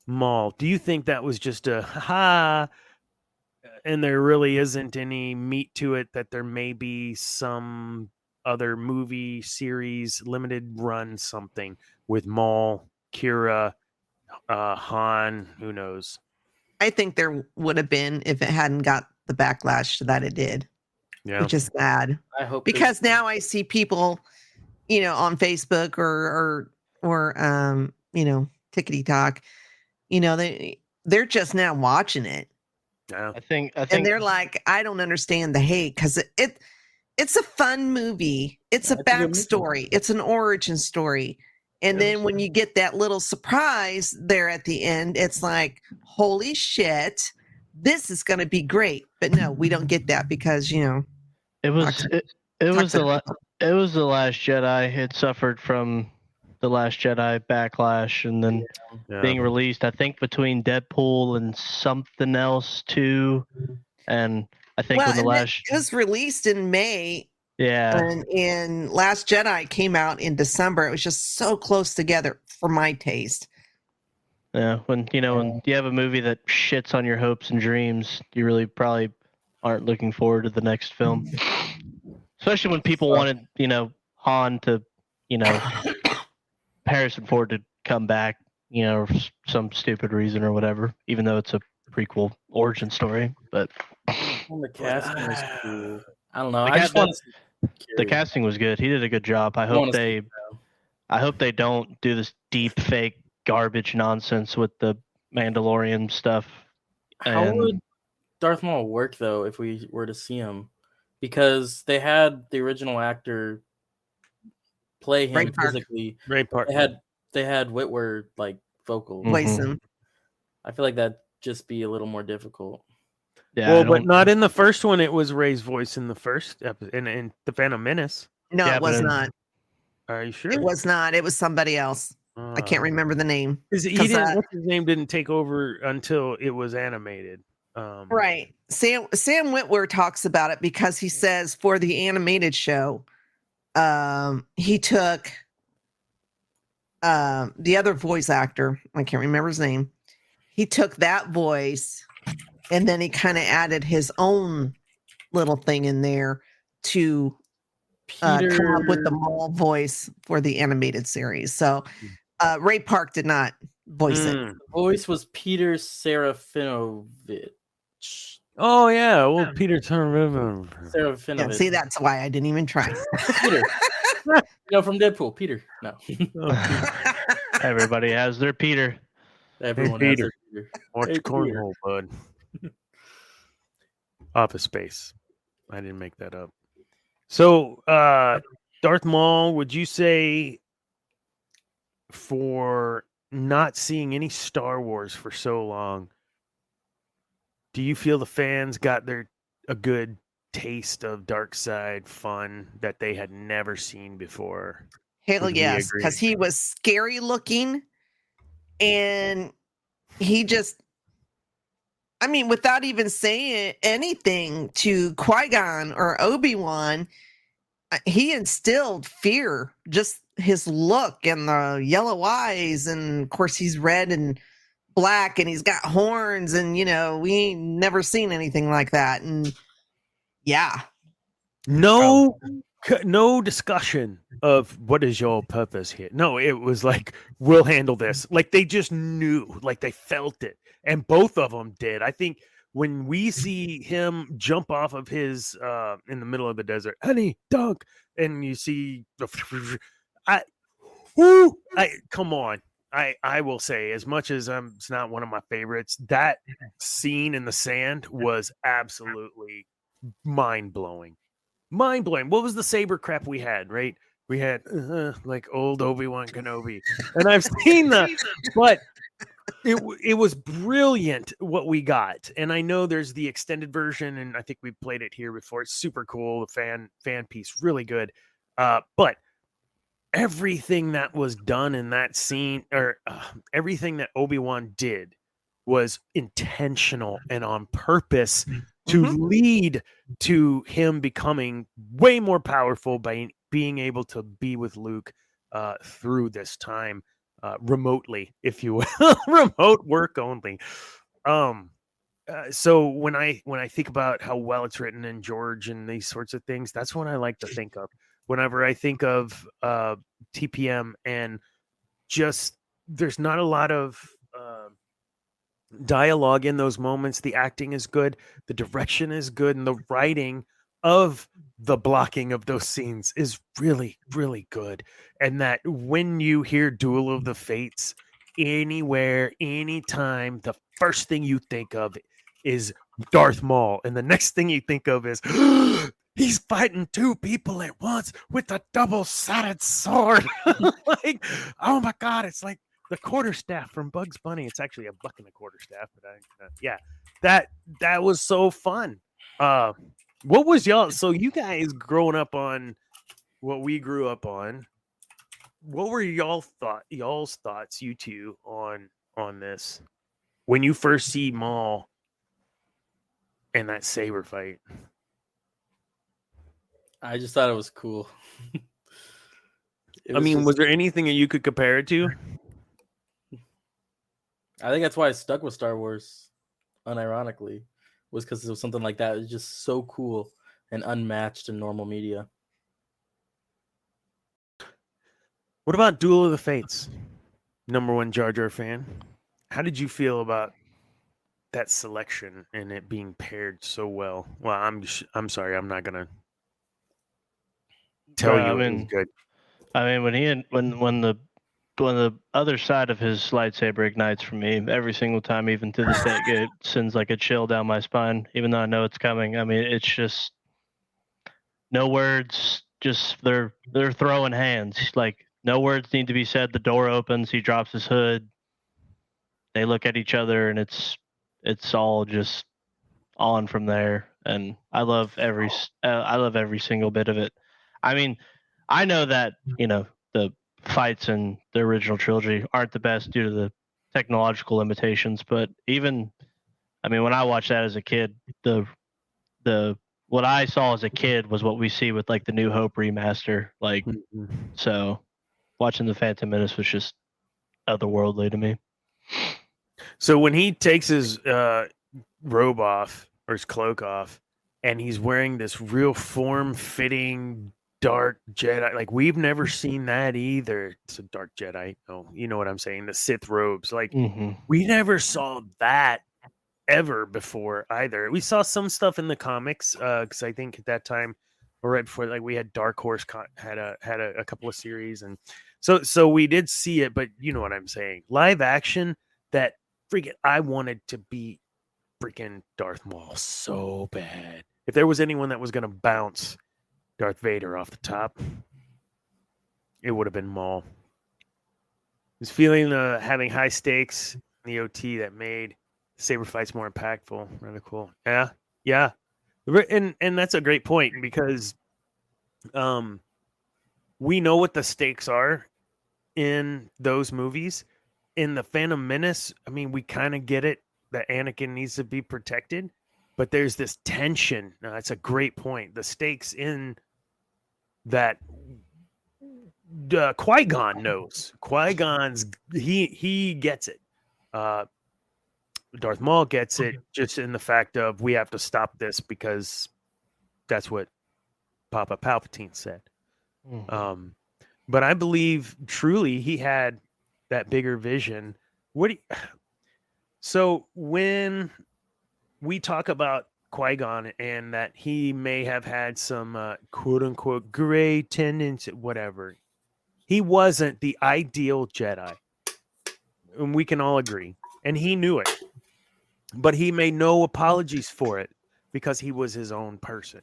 Maul, do you think that was just a ha, and there really isn't any meat to it, that there may be some other movie, series, limited run something with Maul, Kira, Han, who knows?
I think there would have been if it hadn't got the backlash that it did.
Yeah.
Which is sad.
I hope
because now I see people, on Facebook or Tickety Talk, they're just now watching it.
Yeah.
I think,
and they're like, I don't understand the hate, because it's a fun movie. It's a backstory. It's an origin story. And then when you get that little surprise there at the end, it's like, holy shit, this is going to be great. But no, we don't get that because,
it was the Last Jedi. It suffered from the Last Jedi backlash, and then being released, I think, between Deadpool and something else too. And I think when it
was released in May.
Yeah.
And Last Jedi came out in December. It was just so close together for my taste.
Yeah, when you have a movie that shits on your hopes and dreams, you really probably aren't looking forward to the next film. Especially when people wanted, Han to, Harrison Ford to come back, for some stupid reason or whatever, even though it's a prequel origin story. But
the casting was cool. I don't know.
The casting was good. He did a good job. I hope they don't do this deep fake garbage nonsense with the Mandalorian stuff.
How would Darth Maul work though if we were to see him? Because they had the original actor play him physically.
Great part.
They had Whitwer vocal.
Place him.
I feel like that'd just be a little more difficult.
Yeah, well, but not in the first one. It was Rey's voice in the first episode, in the Phantom Menace.
No, it was not.
Are you sure?
It was not. It was somebody else. I can't remember the name.
He didn't. What's his name? Didn't take over until it was animated.
Right. Sam Witwer talks about it because he says for the animated show, he took the other voice actor. I can't remember his name. He took that voice, and then he kind of added his own little thing in there to come up with the Maul voice for the animated series. So Ray Park did not voice it.
The voice was Peter Serafinovich.
Oh yeah, well Peter
Serafinovich.
Yeah, see, that's why I didn't even try.
Peter. From Deadpool. Peter. No.
Everybody has their Peter.
Everyone
Hey,
has
Peter.
their Peter.
Watch
Hey,
cornhole, bud. Office Space. I didn't make that up. So, Darth Maul, would you say for not seeing any Star Wars for so long, do you feel the fans got a good taste of dark side fun that they had never seen before?
Hell
Would we
yes,
agree?
because he was scary looking, and he just, I mean, without even saying anything to Qui-Gon or Obi-Wan, he instilled fear. Just his look and the yellow eyes, and of course he's red and black, and he's got horns, and we ain't never seen anything like that. And yeah,
No discussion of what is your purpose here. No, it was like, we'll handle this. Like they just knew, like they felt it. And both of them did. I think when we see him jump off of his in the middle of the desert, honey, dunk, and you see the come on. I will say, as much as it's not one of my favorites, that scene in the sand was absolutely mind-blowing. Mind-blowing. What was the saber crap we had, right? We had like old Obi-Wan Kenobi. And I've seen that, but it was brilliant what we got. And I know there's the extended version, and I think we played it here before. It's super cool. The fan piece, really good. But everything that was done in that scene, or everything that Obi-Wan did, was intentional and on purpose to lead to him becoming way more powerful by being able to be with Luke through this time remotely, if you will. Remote work only. So when I think about how well it's written in George and these sorts of things, that's what I like to think of whenever I think of TPM, and just there's not a lot of dialogue in those moments. The acting is good, the direction is good, and the writing of the blocking of those scenes is really, really good. And that when you hear Duel of the Fates anywhere, anytime, the first thing you think of is Darth Maul, and the next thing you think of is he's fighting two people at once with a double-sided sword. Like, oh my god, it's like the quarterstaff from Bugs Bunny. It's actually a buck and a quarterstaff, but yeah, that was so fun. What was y'all? So you guys growing up on what we grew up on, what were y'all's thoughts, you two, on this when you first see Maul and that saber fight?
I just thought it was cool.
Was there anything that you could compare it to?
I think that's why I stuck with Star Wars, unironically, was because it was something like that. It was just so cool and unmatched in normal media.
What about Duel of the Fates? Number one Jar Jar fan. How did you feel about that selection and it being paired so well? Well, I'm sorry, I'm not gonna tell you it was good.
I mean, when the other side of his lightsaber ignites for me, every single time, even to this day, it sends like a chill down my spine, even though I know it's coming. I mean, it's just no words, just they're throwing hands. Like, no words need to be said. The door opens, he drops his hood, they look at each other, and it's all just on from there. And I love every single bit of it. I mean, I know that, the fights in the original trilogy aren't the best due to the technological limitations. But even, I mean, when I watched that as a kid, the what I saw as a kid was what we see with like the New Hope remaster. Like, so watching the Phantom Menace was just otherworldly to me.
So when he takes his robe off or his cloak off, and he's wearing this real form-fitting dark Jedi, like we've never seen that either. It's a dark Jedi. Oh, you know what I'm saying? The Sith robes. Like we never saw that ever before either. We saw some stuff in the comics because I think at that time, or right before, like we had Dark Horse had a couple of series, and so we did see it. But you know what I'm saying? Live action, that freaking I wanted to be freaking Darth Maul so bad. If there was anyone that was gonna bounce Darth Vader off the top, it would have been Maul. This feeling having high stakes in the OT that made saber fights more impactful. Really cool. Yeah. And that's a great point because we know what the stakes are in those movies. In the Phantom Menace, I mean, we kind of get it that Anakin needs to be protected, but there's this tension. That's a great point. The stakes in that Qui-Gon knows. Qui-Gon's he gets it. Darth Maul gets it just in the fact of we have to stop this because that's what Papa Palpatine said. But I believe truly he had that bigger vision. So when we talk about Qui-Gon and that he may have had some quote unquote gray tendency, whatever, he wasn't the ideal Jedi. And we can all agree. And he knew it. But he made no apologies for it because he was his own person.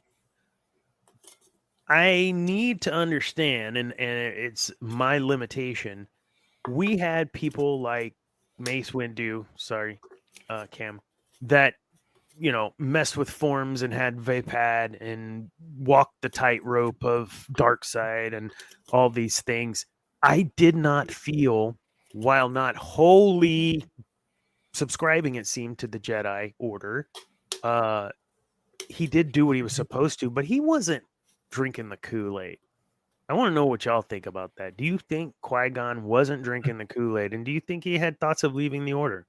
I need to understand, and it's my limitation. We had people like Mace Windu, Cam, that, you know, messed with forms and had Vapad and walked the tightrope of dark side and all these things. I did not feel, while not wholly subscribing, it seemed, to the Jedi Order, he did do what he was supposed to, but he wasn't drinking the Kool-Aid. I want to know what y'all think about that. Do you think Qui-Gon wasn't drinking the Kool-Aid, and do you think he had thoughts of leaving the Order?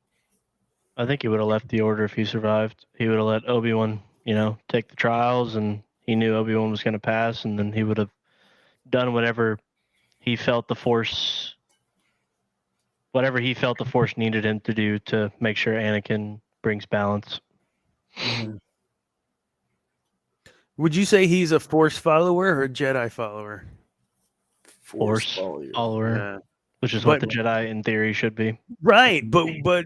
I think he would have left the Order if he survived. He would have let Obi-Wan, take the trials, and he knew Obi-Wan was going to pass, and then he would have done whatever he felt the Force needed him to do to make sure Anakin brings balance.
Would you say he's a Force follower or a Jedi follower?
Force follower,
Yeah.
which is what the Jedi in theory should be.
Right, but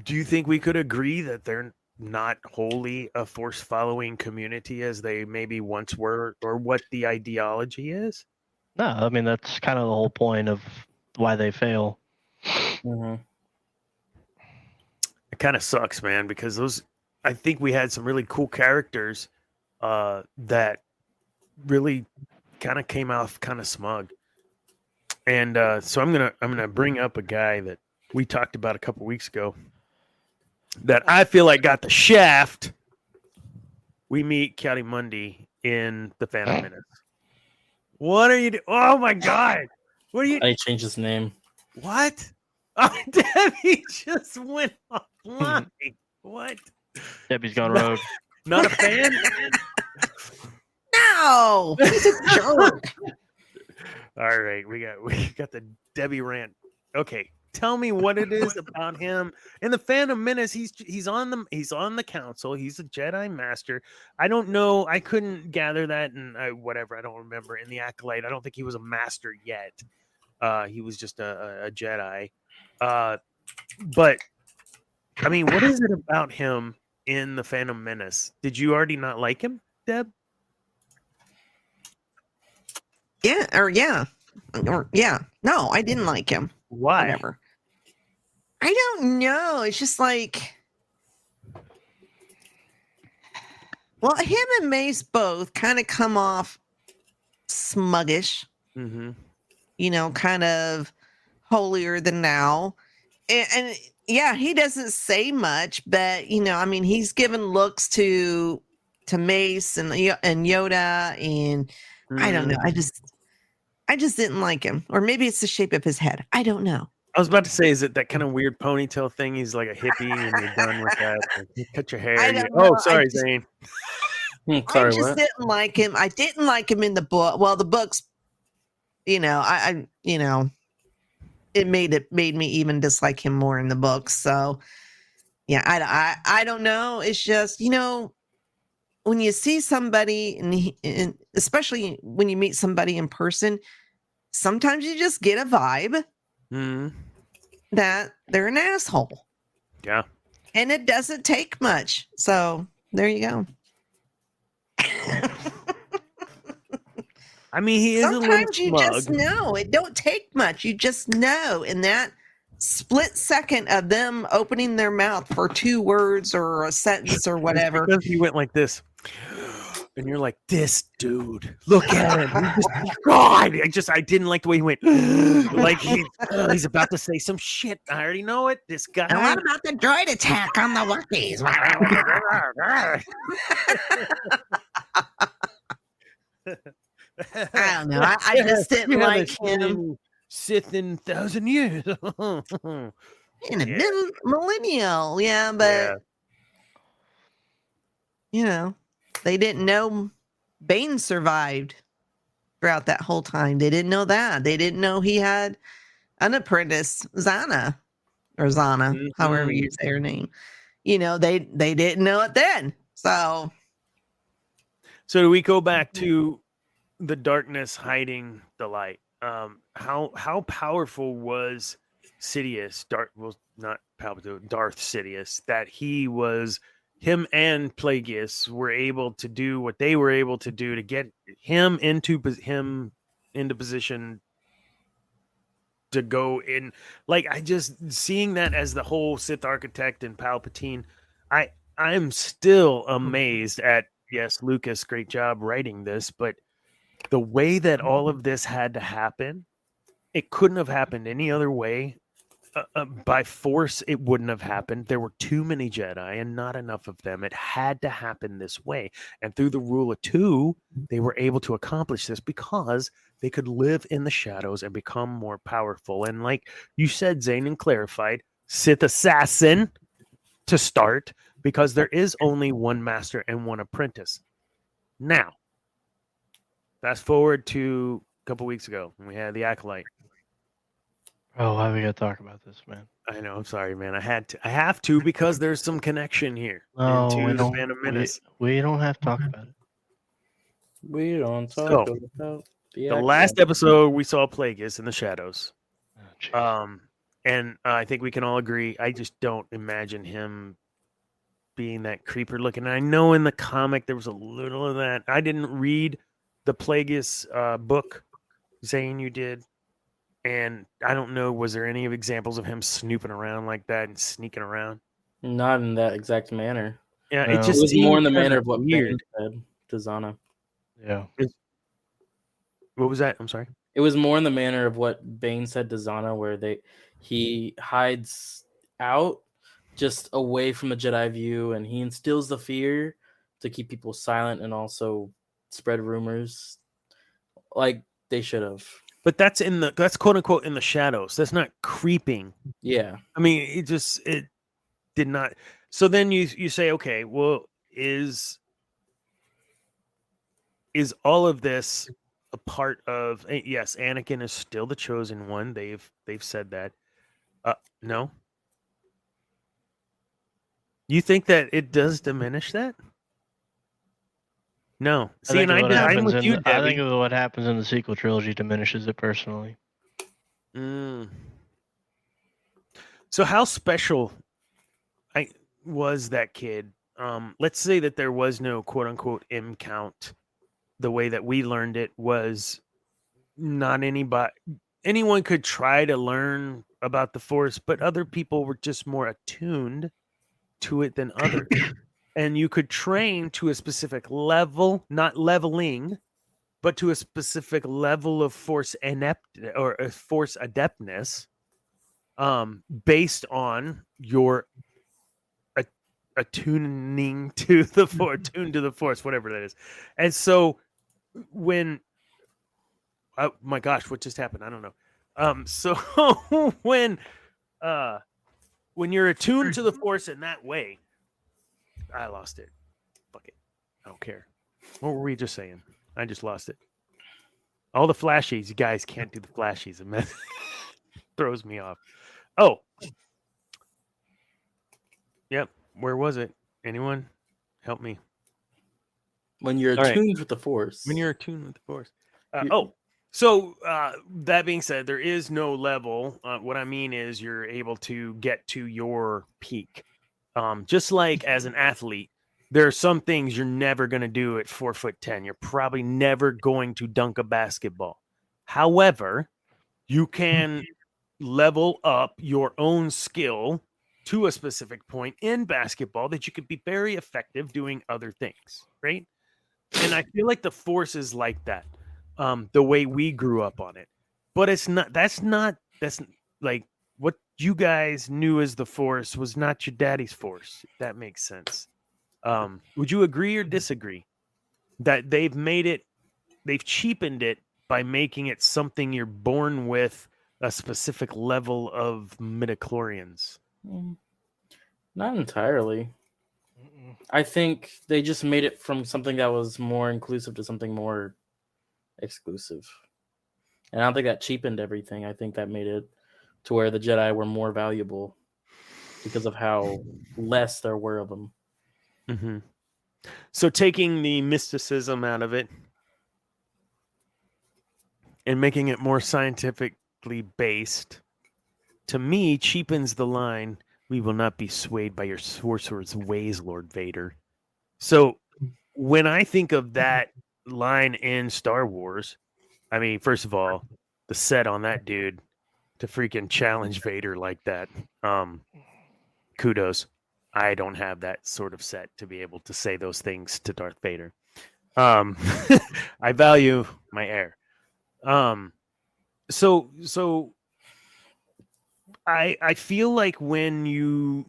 do you think we could agree that they're not wholly a Force following community as they maybe once were, or what the ideology is?
No, I mean that's kind of the whole point of why they fail.
It kind of sucks, man, because I think we had some really cool characters that really kind of came off kind of smug. And so I'm gonna bring up a guy that we talked about a couple weeks ago that I feel like got the shaft. We meet Mundi in the Phantom Menace. What are you doing? Oh my God! What are you?
I changed his name.
What? Oh, Debbie just went offline. What?
Debbie's gone rogue.
Not a fan?
No, he's a jerk.
All right, we got the Debbie rant. Okay, tell me what it is about him in the Phantom Menace. He's on the council. He's a Jedi Master. I don't know. I couldn't gather that, and whatever. I don't remember. In the Acolyte, I don't think he was a Master yet. He was just a Jedi. But I mean, what is it about him in the Phantom Menace? Did you already not like him, Deb?
Yeah. No, I didn't like him.
Why?
Whatever. I don't know. It's just like, well, him and Mace both kind of come off smuggish.
Mm-hmm.
kind of holier than thou. And yeah, he doesn't say much, but he's given looks to Mace and Yoda, and I don't know. I just didn't like him, or maybe it's the shape of his head. I don't know.
I was about to say, is it that kind of weird ponytail thing? He's like a hippie, and you're done with that. Like, you cut your hair.
I don't
Oh,
know.
sorry, Zane.
Sorry,
I just
what?
didn't like him. I didn't like him in the book. Well, the books, I it made me even dislike him more in the books. So yeah, I don't know. It's just when you see somebody, and especially when you meet somebody in person, sometimes you just get a vibe that they're an asshole.
Yeah.
And it doesn't take much. So there you go.
I mean, he is
Sometimes
a
you
little
just
smug.
know. It don't take much. You just know. In that split second of them opening their mouth for 2 words or a sentence or whatever.
Because he went like this. And you're like, this dude, look at him. God, I didn't like the way he went. Like he's about to say some shit. I already know it. This guy.
And what about the droid attack on the Wookiees? I don't know. I just didn't like him.
Sith in 1,000 years.
In a middle millennial. Yeah, but they didn't know Bane survived throughout that whole time. They didn't know that. They didn't know he had an apprentice, Zana, or Zana, however you say her name. They didn't know it then. So
do we go back to the darkness hiding the light? How powerful was Sidious? Darth Sidious, that him and Plagueis were able to do what they were able to do to get him into position to go in. Like, I just seeing that as the whole Sith architect and Palpatine, I'm still amazed at, yes, Lucas, great job writing this, but the way that all of this had to happen, it couldn't have happened any other way. By force, it wouldn't have happened. There were too many Jedi and not enough of them. It had to happen this way. And through the rule of 2, they were able to accomplish this because they could live in the shadows and become more powerful. And like you said, Zane, and clarified, Sith assassin to start, because there is only one master and one apprentice. Now, fast forward to a couple weeks ago when we had the acolyte.
Oh, why we gotta talk about this, man?
I know. I'm sorry, man. I have to because there's some connection here
No, we
into the
don't.
Phantom Menace.
We don't have to talk about it.
We don't talk
So,
about
the last episode we saw Plagueis in the shadows.
Oh,
And I think we can all agree. I just don't imagine him being that creeper looking. I know in the comic there was a little of that. I didn't read the Plagueis book. Zane, you did. And I don't know, was there any examples of him snooping around like that and sneaking around?
Not in that exact manner.
Yeah,
No.
it just
It was
seemed
more in the
kinda
manner of what
weird.
Bane said to Zana.
Yeah.
What was that? I'm sorry.
It was more in the manner of what Bane said to Zana, where he hides out just away from the Jedi view, and he instills the fear to keep people silent and also spread rumors like they should have.
But that's quote unquote in the shadows. That's not creeping.
Yeah.
I mean, it did not. So then you say, okay, well, is all of this a part of? Yes, Anakin is still the chosen one. They've said that. No. You think that it does diminish that? No. See, and I'm with you, Debbie.
I think what happens in the sequel trilogy diminishes it personally.
So how special was that kid? Let's say that there was no quote unquote M count. The way that we learned it was not anyone could try to learn about the Force, but other people were just more attuned to it than others. And you could train to a specific level, not leveling, but to a specific level of force force adeptness, based on your attuning to the force, tuned to the force, whatever that is. And so when, oh my gosh, what just happened? I don't know. So when you're attuned to the force in that way, I lost it. Fuck it. I don't care. What were we just saying? I just lost it. All the flashies, you guys can't do the flashies. It throws me off. Oh. Yep. Where was it? Anyone? Help me.
When you're
All right.
attuned with the Force.
When you're attuned with the Force. So that being said, there is no level. What I mean is you're able to get to your peak. Just like as an athlete, there are some things you're never going to do at 4'10". You're probably never going to dunk a basketball. However, you can level up your own skill to a specific point in basketball that you could be very effective doing other things, right? And I feel like the Force is like that, the way we grew up on it. But that's like what you guys knew as the Force was not your daddy's Force, if that makes sense. Would you agree or disagree that they've cheapened it by making it something you're born with, a specific level of midichlorians?
Not entirely. I think they just made it from something that was more inclusive to something more exclusive. And I don't think that cheapened everything. I think that made it to where the Jedi were more valuable because of how less there were of them.
Mm-hmm. So taking the mysticism out of it and making it more scientifically based, to me, cheapens the line, "We will not be swayed by your sorcerer's ways, Lord Vader." So when I think of that line in Star Wars, I mean, first of all, the set on that dude to freaking challenge Vader like that, kudos. I don't have that sort of set to be able to say those things to Darth Vader. I value my heir. So I feel like when you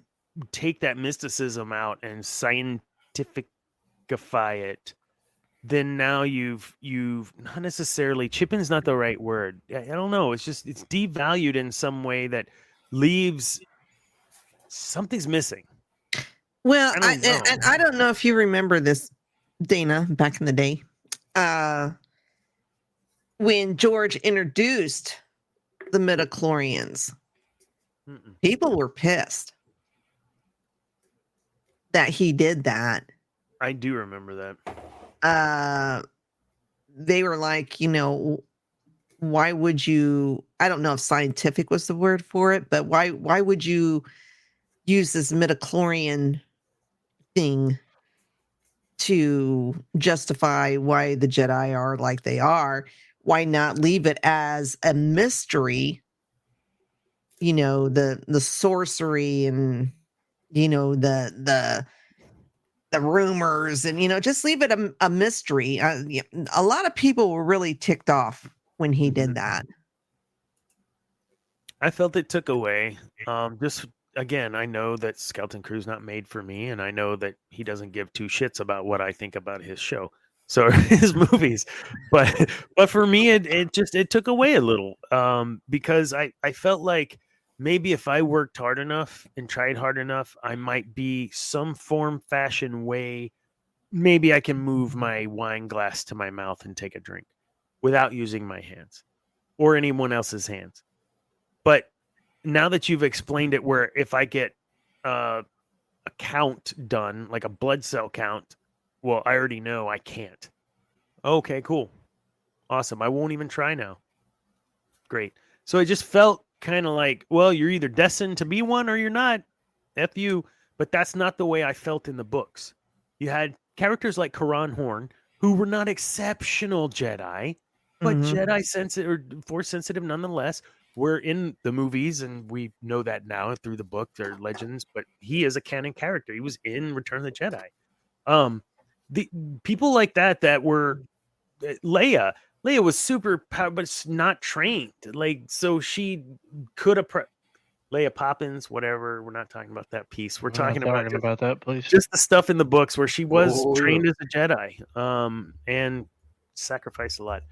take that mysticism out and scientificify it, then now you've not necessarily, chipping's not the right word. I don't know. It's devalued in some way that leaves something's missing.
Well, I don't know if you remember this, Dana, back in the day, when George introduced the midichlorians. People were pissed that he did that.
I do remember that.
They were like, why would you? I don't know if scientific was the word for it, but why would you use this midichlorian thing to justify why the Jedi are like they are? Why not leave it as a mystery? The sorcery and the rumors and just leave it a mystery. A lot of people were really ticked off when he did that.
I felt it took away. Just again, I know that Skeleton Crew's not made for me, and I know that he doesn't give two shits about what I think about his show, so his movies. But for me, it took away a little, because I felt like maybe if I worked hard enough and tried hard enough, I might be some form, fashion, way. Maybe I can move my wine glass to my mouth and take a drink without using my hands or anyone else's hands. But now that you've explained it, where if I get a count done, like a blood cell count, well, I already know I can't. Okay, cool. Awesome. I won't even try now. Great. So it just felt kind of like, well, you're either destined to be one or you're not. F you. But that's not the way I felt in the books. You had characters like Karan Horn, who were not exceptional Jedi, but Jedi sensitive or Force sensitive nonetheless. Were in the movies, and we know that now through the book. They're legends, but he is a canon character. He was in Return of the Jedi. The people like that were Leia was super power, but it's not trained. Like, so she could have Leia Poppins, whatever. We're not talking about that piece. We're talking about
that, please.
just the stuff in the books where she was
Oh,
trained as a Jedi, and sacrificed a lot.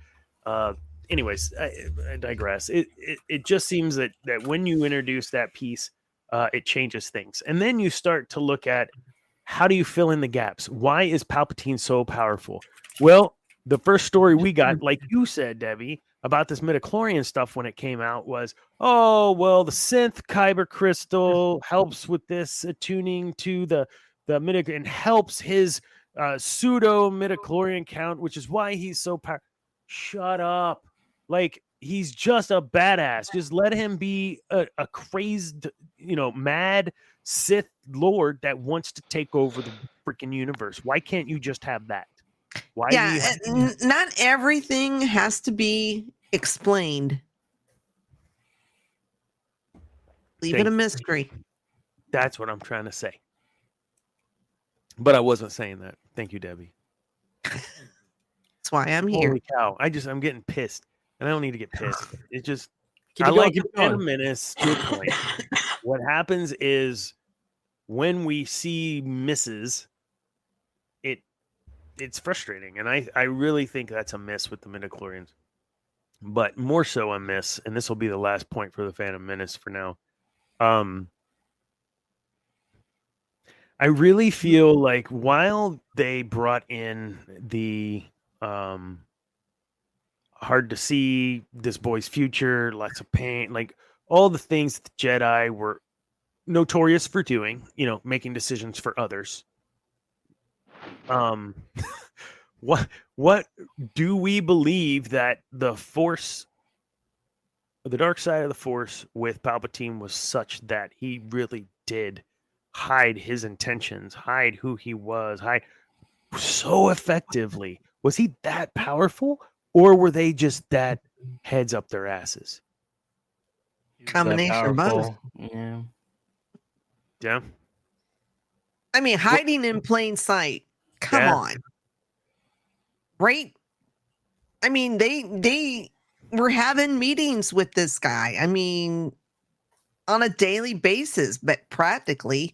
Anyways, I digress. It just seems that when you introduce that piece, it changes things, and then you start to look at how do you fill in the gaps. Why is Palpatine so powerful? Well, the first story we got, like you said, Debbie, about this midichlorian stuff when it came out was, oh, well, the synth kyber crystal helps with this attuning to the midichlorian and helps his pseudo midichlorian count, which is why he's so powerful. Shut up. Like, he's just a badass. Just let him be a crazed, mad Sith Lord that wants to take over the freaking universe. Why can't you just have that? Why?
Yeah, not everything has to be explained. Leave it a mystery.
That's what I'm trying to say. But I wasn't saying that. Thank you, Debbie.
That's why I'm here.
Holy cow. I'm getting pissed. And I don't need to get pissed. It's just,
Keep
I
it going,
like
keep it
Phantom
going.
Menace to a point. What happens is when we see misses, it's frustrating. And I really think that's a miss with the midichlorians. But more so a miss, and this will be the last point for the Phantom Menace for now. I really feel like while they brought in the hard to see this boy's future, lots of pain, like all the things that the Jedi were notorious for doing, making decisions for others. What do we believe that the Force, the dark side of the Force with Palpatine was such that he really did hide his intentions, hide who he was, hide so effectively? Was he that powerful, or were they just that heads up their asses?
Combination of both.
Yeah.
Yeah.
I mean, hiding in plain sight. Come
Yeah.
on. Right? I mean, they were having meetings with this guy. I mean, on a daily basis, but practically.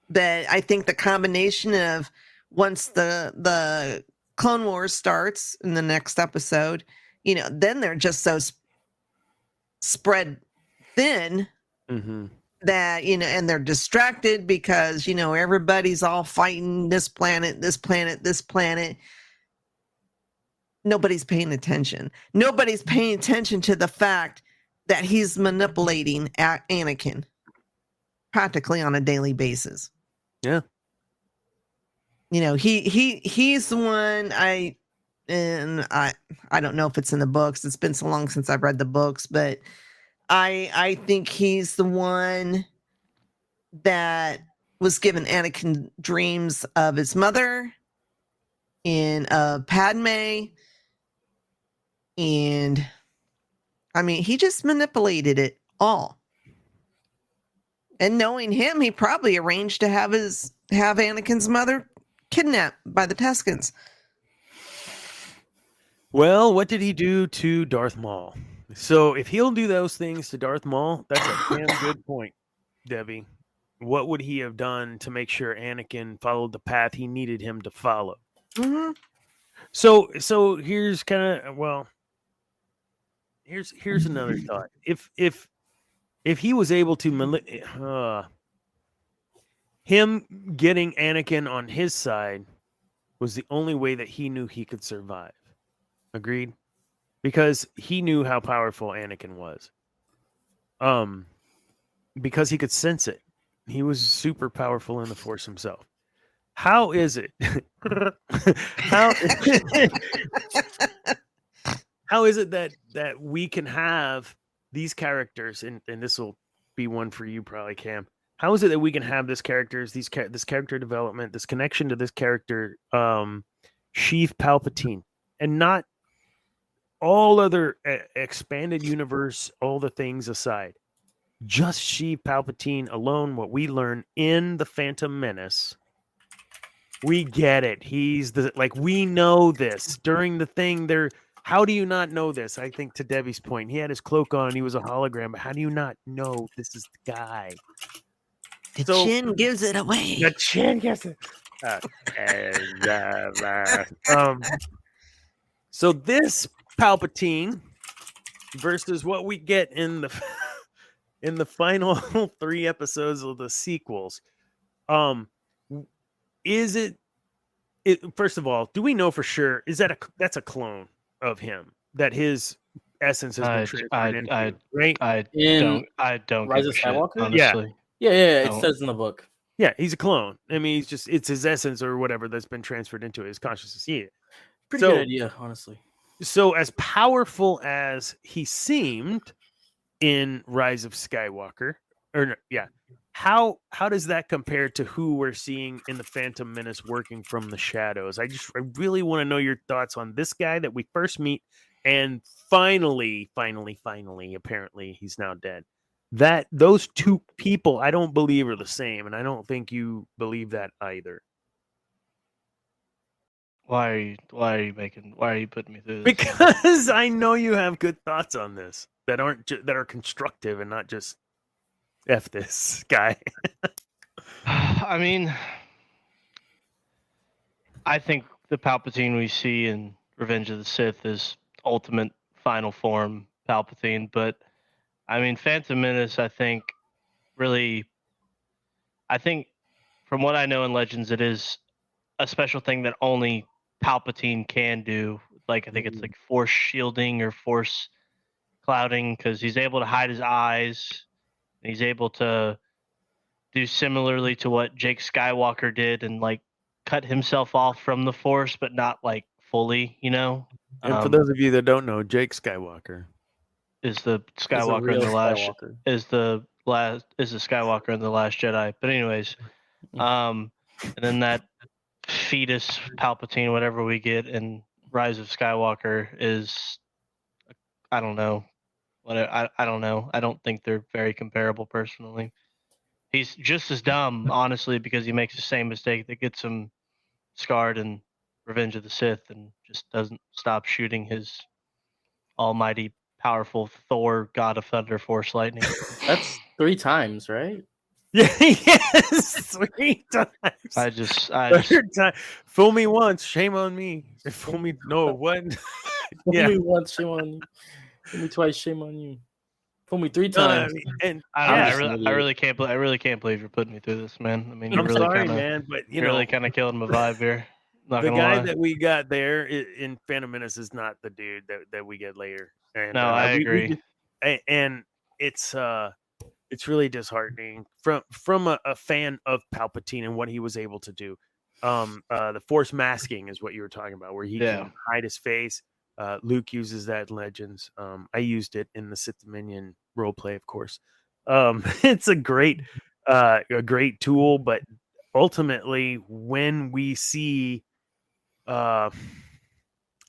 But I think the combination of once the Clone Wars starts in the next episode, then they're just so spread thin
Mm-hmm.
that, and they're distracted because, everybody's all fighting this planet. Nobody's paying attention. Nobody's paying attention to the fact that he's manipulating Anakin practically on a daily basis.
Yeah.
He's the one I don't know if it's in the books. It's been so long since I've read the books, but I think he's the one that was given Anakin dreams of his mother and Padme. And I mean, he just manipulated it all. And knowing him, he probably arranged to have Anakin's mother kidnapped by the Tuscans.
Well, what did he do to Darth Maul? So if he'll do those things to Darth Maul, that's a damn good point, Debbie. What would he have done to make sure Anakin followed the path he needed him to follow?
Mm-hmm.
So here's here's another thought. If he was able to him getting Anakin on his side was the only way that he knew he could survive. Agreed? Because he knew how powerful Anakin was. Because he could sense it. He was super powerful in the Force himself. How is it? How is it that we can have these characters, and this will be one for you probably, Cam. How is it that we can have this character development, this connection to this character, Sheev Palpatine, and not all other expanded universe, all the things aside, just Sheev Palpatine alone? What we learn in the Phantom Menace We get it. He's the we know this during the thing. There, how do you not know this? I think to Debbie's point, he had his cloak on. He was a hologram. But how do you not know this is the guy?
The
So-
chin gives it away.
The chin gets it. So this Palpatine versus what we get in the final 3 episodes of the sequels. Is it first of all, do we know for sure that's a clone of him, that his essence has been transferred into, right?
I
In
don't
Rise
give
of
a shit,
Skywalker?
honestly.
Yeah. It
No.
says in the book.
Yeah, he's a clone. I mean, it's his essence or whatever that's been transferred into his consciousness. Yeah.
Pretty good idea, honestly.
So as powerful as he seemed in Rise of Skywalker, how does that compare to who we're seeing in the Phantom Menace working from the shadows? I really want to know your thoughts on this guy that we first meet, and finally, apparently he's now dead. That those two people, I don't believe are the same, and I don't think you believe that either.
Why are you putting me through this?
Because I know you have good thoughts on this that are constructive and not just F this guy.
I mean, I think the Palpatine we see in Revenge of the Sith is ultimate final form Palpatine, but I mean, Phantom Menace, I think from what I know in Legends, it is a special thing that only Palpatine can do. Like, I think it's like force shielding or force clouding, because he's able to hide his eyes. And he's able to do similarly to what Jake Skywalker did and like cut himself off from the Force, but not like fully, you know.
And for those of you that don't know, Jake Skywalker
is the Skywalker in the last is the Skywalker in the Last Jedi. But anyways, and then that fetus Palpatine, whatever we get in Rise of Skywalker, is, I don't know. I don't know. I don't think they're very comparable personally. He's just as dumb, honestly, because he makes the same mistake that gets him scarred in Revenge of the Sith and just doesn't stop shooting his almighty, powerful Thor, God of Thunder, Force Lightning.
That's 3 times, right?
Yeah, yes, 3 times.
I just
Third time. Fool me once, shame on me. Fool me, no, what?
Fool me once, shame on you. Fool me twice, shame on you. Fool me 3 times.
I really can't believe you're putting me through this, man. I mean,
I'm really sorry, man, but you're
really kind of killing my vibe here. Not
the
gonna
guy
lie.
that we got there in Phantom Menace is not the dude that we get later. And,
no, I agree.
And it's really disheartening from a fan of Palpatine and what he was able to do. The Force masking is what you were talking about, where he can hide his face. Luke uses that in Legends. I used it in the Sith Dominion roleplay, of course. It's a great tool, but ultimately, when we see, I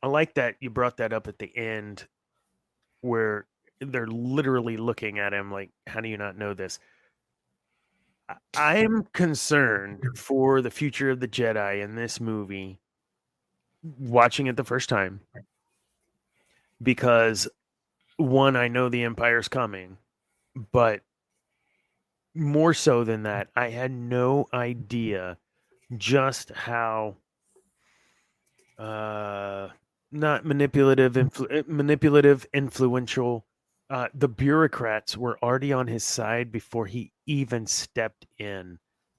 like that you brought that up at the end, where they're literally looking at him like, "How do you not know this?" I'm concerned for the future of the Jedi in this movie. Watching it the first time. Because, one, I know the Empire's coming, but more so than that, I had no idea just how not manipulative, influential. The bureaucrats were already on his side before he even stepped in,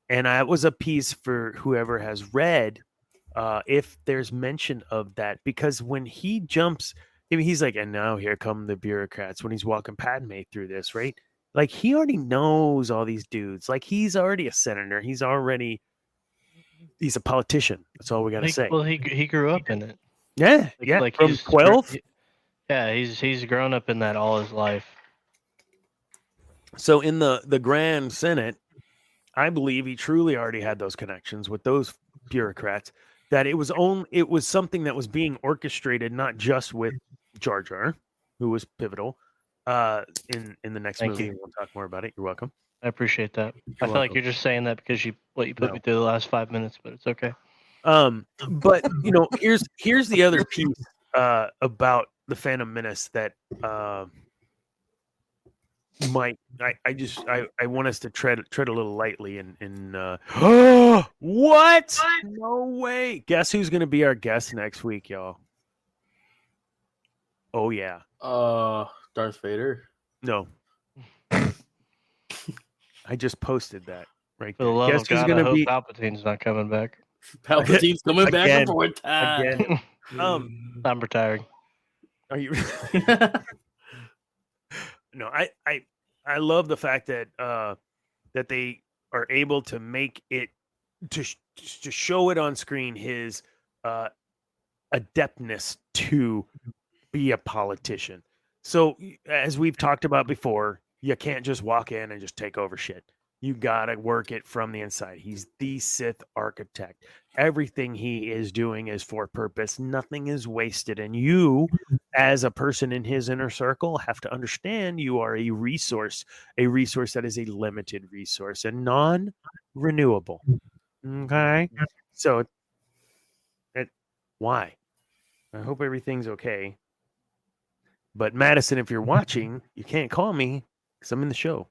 and that was a piece for whoever has read. If there's mention of that, because when he jumps. I mean, he's like, and now here come the bureaucrats when he's walking Padme through this, right? Like, he already knows all these dudes. Like, he's already a senator. He's a politician. That's all we got to say.
Well, he grew up in it.
Yeah.
Like
from 12.
Yeah, he's grown up in that all his life.
So in the Grand Senate, I believe he truly already had those connections with those bureaucrats. That it was something that was being orchestrated, not just with Jar Jar, who was pivotal in the next movie.
You.
We'll talk more about it. You're welcome.
I appreciate that. I feel like you're just saying that because you put me through the last 5 minutes, but it's okay.
But here's the other piece about the Phantom Menace that I want us to tread a little lightly and what? No way. Guess who's gonna be our guest next week, y'all? Oh yeah.
Darth Vader.
No. I just posted that right
For
there.
the love
Guess
of
who's
God, I
gonna
hope
be
Palpatine's not coming back.
Palpatine's coming back
Again.
for time.
again.
I'm retiring.
Are you No, I love the fact that that they are able to make it to show it on screen his adeptness to be a politician. So as we've talked about before, you can't just walk in and just take over shit. You gotta work it from the inside. He's the Sith architect. Everything he is doing is for purpose. Nothing is wasted. And you, as a person in his inner circle, have to understand you are a resource that is a limited resource and non-renewable. Okay? So why? I hope everything's okay. But Madison, if you're watching, you can't call me because I'm in the show.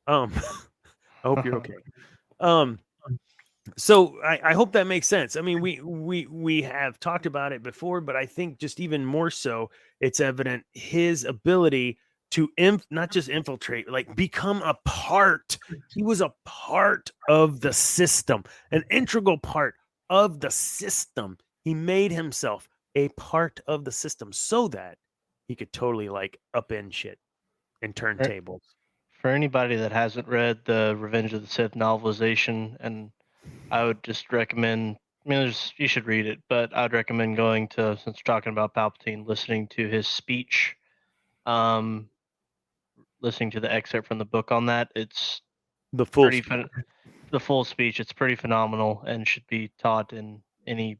I hope you're okay. So I hope that makes sense. I mean, we have talked about it before, but I think just even more so, it's evident his ability to not just infiltrate, like become a part. He was a part of the system, an integral part of the system. He made himself a part of the system so that he could totally like upend shit and turn tables.
For anybody that hasn't read the Revenge of the Sith novelization, and I would just recommend, you should read it, but I'd recommend going to, since we're talking about Palpatine, listening to his speech, listening to the excerpt from the book on that. It's
The full
the full speech. It's pretty phenomenal and should be taught in any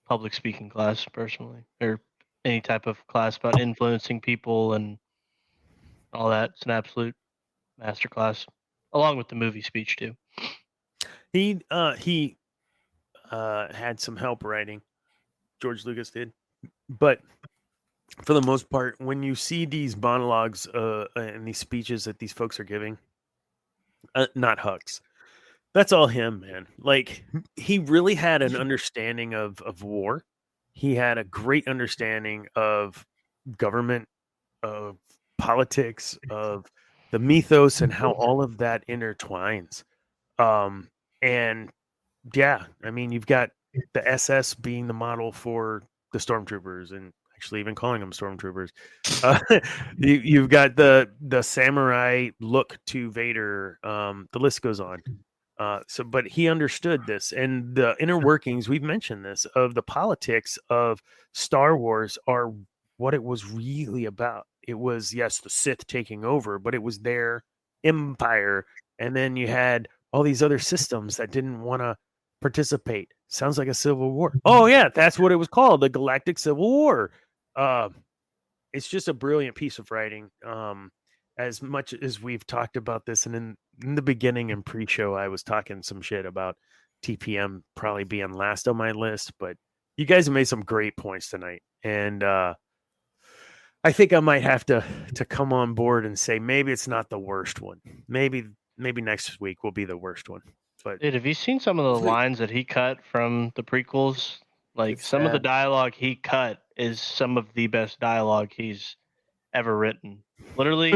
public speaking class, personally, or any type of class about influencing people and all that. It's an absolute masterclass, along with the movie speech too.
He had some help writing. George Lucas did, but for the most part, when you see these monologues and these speeches that these folks are giving, not Hux, that's all him, man. Like he really had an understanding of war. He had a great understanding of government, of politics, of the mythos, and how all of that intertwines. And yeah, I mean, you've got the SS being the model for the stormtroopers, and actually even calling them stormtroopers. You've got the samurai look to Vader. The list goes on. But he understood this, and the inner workings, we've mentioned this, of the politics of Star Wars are what it was really about. It was, yes, the Sith taking over, but it was their empire. And then you had all these other systems that didn't want to participate. Sounds like a civil war. Oh, yeah, that's what it was called, the Galactic Civil War. It's just a brilliant piece of writing. As much as we've talked about this, and in the beginning and pre-show, I was talking some shit about TPM probably being last on my list, but you guys have made some great points tonight. And I think I might have to come on board and say maybe it's not the worst one. Maybe next week will be the worst one. But
dude, have you seen some of the lines that he cut from the prequels? Like
It's
some of the
sad.
dialogue he cut is some of the best dialogue he's ever written. Literally,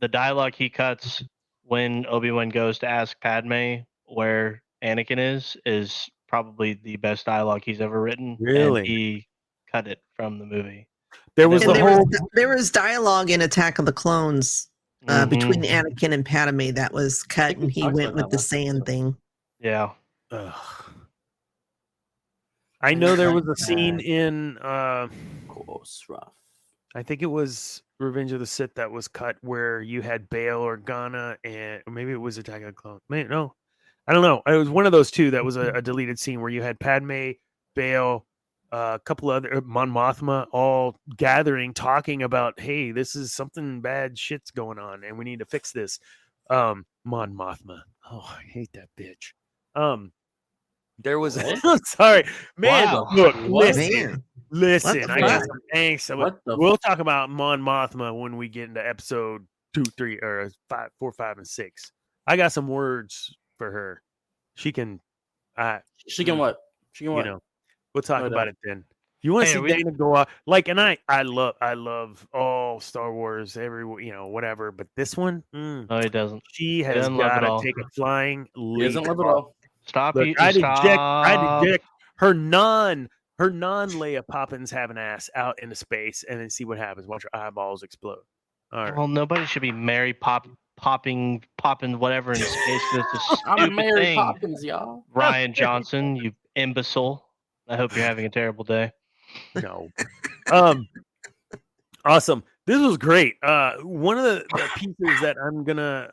the dialogue he cuts when Obi-Wan goes to ask Padme where Anakin is probably the best dialogue he's ever written.
Really?
And he cut it from the movie.
there was
And
the whole
there was dialogue in Attack of the Clones
Mhm.
between Anakin and Padme that was cut,
we
and he
talked
went
about
with the
that last
sand
episode.
thing.
Yeah.
I know there was a scene in
Of course, rough.
I think it was Revenge of the Sith that was cut where you had Bail Organa and or maybe it was Attack of the Clones. No, I don't know. It was one of those two that was a deleted scene where you had Padme, Bail, a couple other Mon Mothma all gathering, talking about, hey, this is something bad shit's going on, and we need to fix this. Mon Mothma. Oh, I hate that bitch. There was sorry, man.
Wow.
Look,
What?
listen.
Man,
Listen,
the
I got
fuck?
some angst.
What the
We'll talk about Mon Mothma when we get into episode 2, 3, or 5, 4, 5, and 6. I got some words for her. She can,
She can what? She can
you
what?
know, we'll talk
No
about
doubt.
it then. You want to
Hey,
see
are we-
Dana go off like, and I love all Star Wars, whatever. But this one,
No, he doesn't.
she has
doesn't love
got
it
to
all.
take a flying
He
leap.
doesn't love it all.
Stop
Look,
eating.
I'd
Stop.
eject her non Leia Poppins having ass out into space and then see what happens. Watch her eyeballs explode. All right.
Well, nobody should be Mary popping whatever in space. That's a
I'm
stupid
Mary
thing.
Poppins, y'all.
Ryan Johnson, you imbecile. I hope you're having a terrible day.
No. Awesome. This was great. One of the pieces that I'm gonna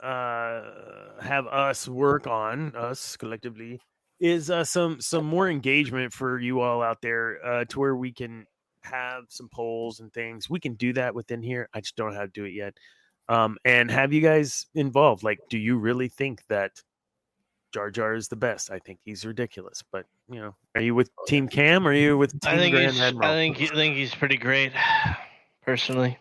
have us work on, us collectively, is some more engagement for you all out there, to where we can have some polls and things. We can do that within here. I just don't know how to do it yet. And have you guys involved. Like, do you really think that Jar Jar is the best? I think he's ridiculous, but are you with Team Cam or are you with Team
I think
Grand
he's.
Admiral?
I think he's pretty great, personally.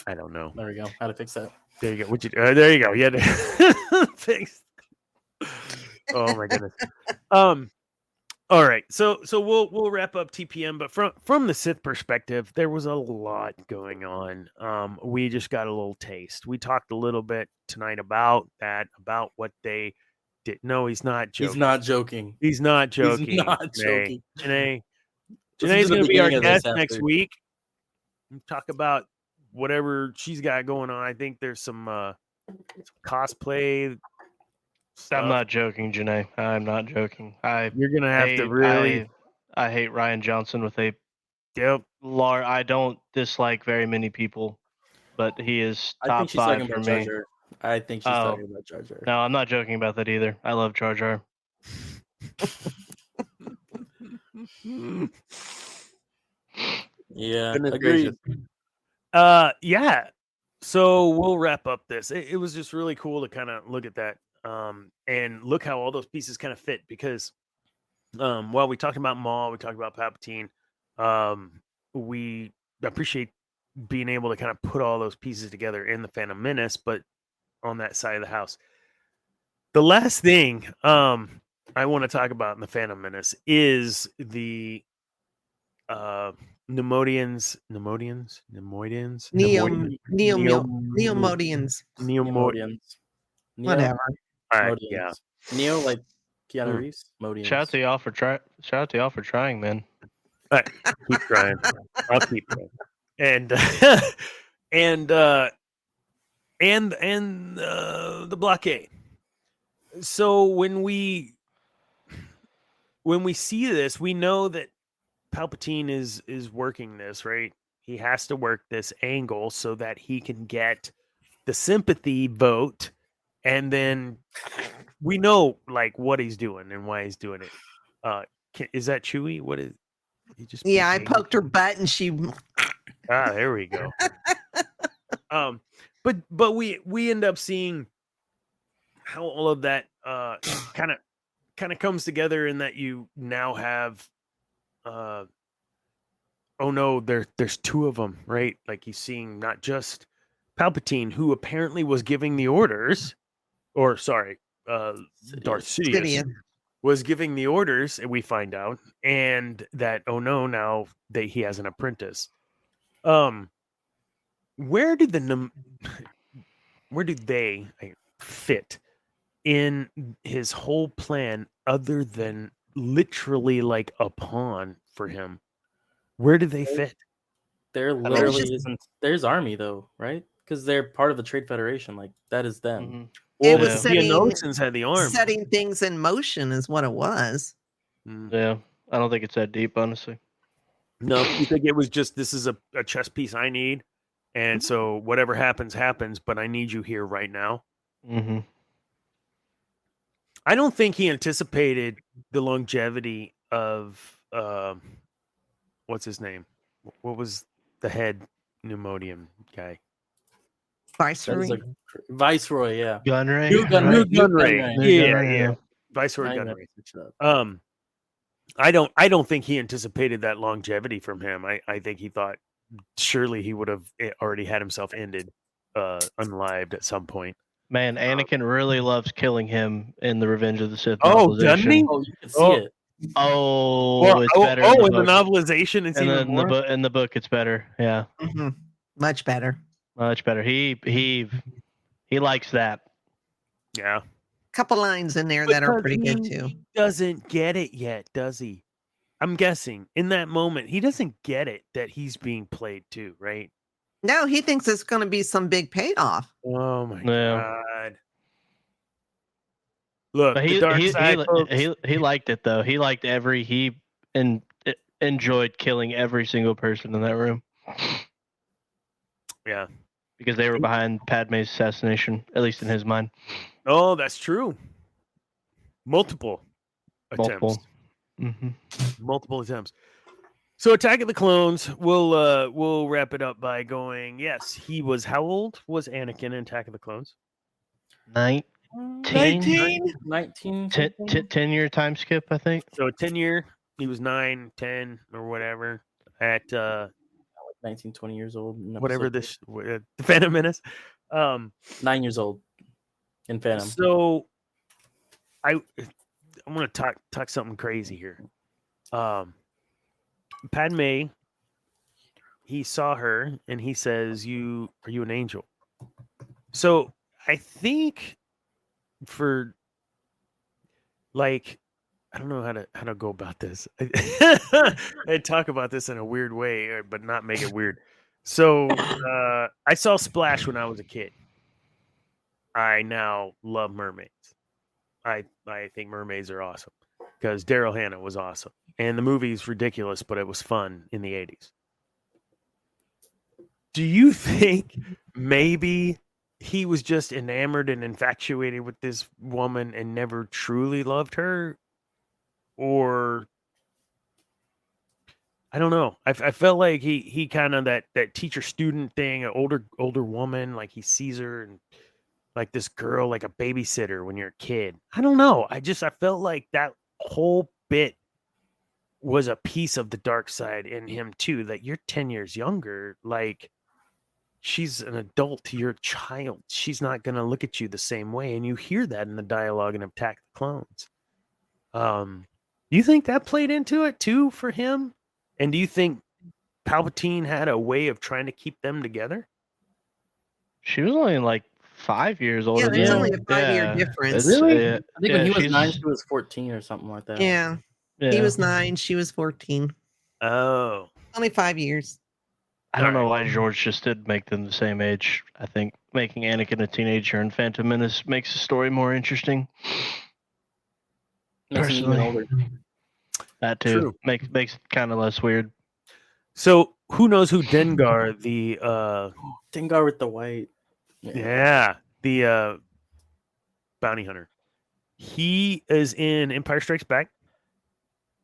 I don't know.
There we go. How to fix that?
There you go. There you go. You had to fix. Oh my goodness. All right. So we'll wrap up TPM, but from the Sith perspective, there was a lot going on. We just got a little taste. We talked a little bit tonight about what they did. No, he's not joking.
He's not joking.
He's not joking.
He's not joking.
Janae's
Listen to the
going to be our
beginning of this
guest next
after.
week. We'll talk about whatever she's got going on. I think there's some cosplay stuff.
I'm not joking, Janae. I'm not joking.
You're gonna have to really.
I hate Ryan Johnson with a
Yep.
I don't dislike very many people, but he is
I
top
think she's
5
talking
for
about Jar
me.
Jar. I think she's talking about Jar Jar.
No, I'm not joking about that either. I love Jar Jar.
Yeah,
Goodness
agreed.
gracious. Yeah. So we'll wrap up this. It was just really cool to kind of look at that, and look how all those pieces kind of fit. Because, while we talked about Maul, we talked about Palpatine. We appreciate being able to kind of put all those pieces together in the Phantom Menace, but on that side of the house. The last thing I want to talk about in the Phantom Menace is the Neomodians.
Whatever.
All right,
Modians.
yeah.
Neo, like Keanu Reeves. Modians.
Shout out to y'all for trying, man.
All right, keep trying. I'll keep trying. And the blockade. So when we see this, we know that Palpatine is working this, right? He has to work this angle so that he can get the sympathy vote, and then we know like what he's doing and why he's doing it. Is that Chewie? What is? He just
Yeah, I poked her butt and she.
there we go. But we end up seeing how all of that kind of comes together, in that you now have oh no, there's two of them, right? Like he's seeing not just Palpatine, who apparently was giving the orders, or sorry, Darth Sidious was giving the orders, and we find out, and that oh no, now he has an apprentice. Where do they fit in his whole plan, other than literally like a pawn for him? Where do they fit?
There literally isn't. There's army though, right? Because they're part of the Trade Federation. Like that is them.
Mm-hmm.
Well,
It was
the Geonosians had the army.
setting things in motion is what it was.
Yeah, I don't think it's that deep, honestly.
No, you think it was just, this is a chess piece I need, and so whatever happens, but I need you here right now.
Mm-hmm.
I don't think he anticipated the longevity of what's his name? What was the head Pneumodium guy?
Viceroy.
Viceroy, yeah.
Gunray.
New Gunray.
Yeah. By sword
I ain't
gun
gonna
race.
switch it up.
I don't think he anticipated that longevity from him. I think he thought surely he would have already had himself ended, unlived at some point.
Man, Anakin really loves killing him in the Revenge of the Sith
Oh, doesn't he?
novelization.
Oh, you can see it.
Oh, it's better in the
in the
book.
novelization, it's
And
even
then
more.
in the book, it's better. Yeah,
Hmm. Much better.
much better. He likes that.
Yeah,
Couple lines in there that are pretty good too.
He doesn't get it yet, does he? I'm guessing in that moment he doesn't get it that he's being played too, right?
No, he thinks it's going to be some big payoff.
Oh my
Yeah.
god! Look,
But
the dark side, folks.
he liked it though. He liked enjoyed killing every single person in that room.
Yeah.
Because they were behind Padme's assassination, at least in his mind.
Oh, that's true. Multiple attempts. Multiple attempts. So Attack of the Clones, we'll wrap it up by going, yes, he was, how old was Anakin in Attack of the Clones?
19?
19.
10-year time skip, I think.
So 10-year, he was 9, 10, or whatever at
19, 20 years old.
Whatever this the Phantom Menace.
9 years old in Phantom.
So I'm gonna talk something crazy here. Padme, he saw her and he says, are you an angel? So I think for like, I don't know how to go about this. I talk about this in a weird way, but not make it weird. So I saw Splash when I was a kid. I now love mermaids. I think mermaids are awesome because Daryl Hannah was awesome. And the movie's ridiculous, but it was fun in the 80s. Do you think maybe he was just enamored and infatuated with this woman and never truly loved her? Or I don't know. I felt like he kind of that teacher student thing, an older woman, like he sees her and like this girl, like a babysitter when you're a kid. I don't know. I felt like that whole bit was a piece of the dark side in him too. That you're 10 years younger, like she's an adult, you're a child. She's not gonna look at you the same way, and you hear that in the dialogue in Attack the Clones. Do you think that played into it too for him? And do you think Palpatine had a way of trying to keep them together?
She was only like 5 years older.
Yeah, there's
than
only
him.
a 5-year difference.
Really? I think when he was
she's-
9, she was 14 or something like that.
Yeah. He was 9, she was 14.
Oh,
Only 5 years.
I don't know why George just did make them the same age. I think making Anakin a teenager in Phantom Menace makes the story more interesting.
Makes him even
Personally.
older.
That too
True.
makes it kind of less weird.
so who knows who Dengar, the
Dengar with the white.
the bounty hunter. He is in Empire Strikes Back,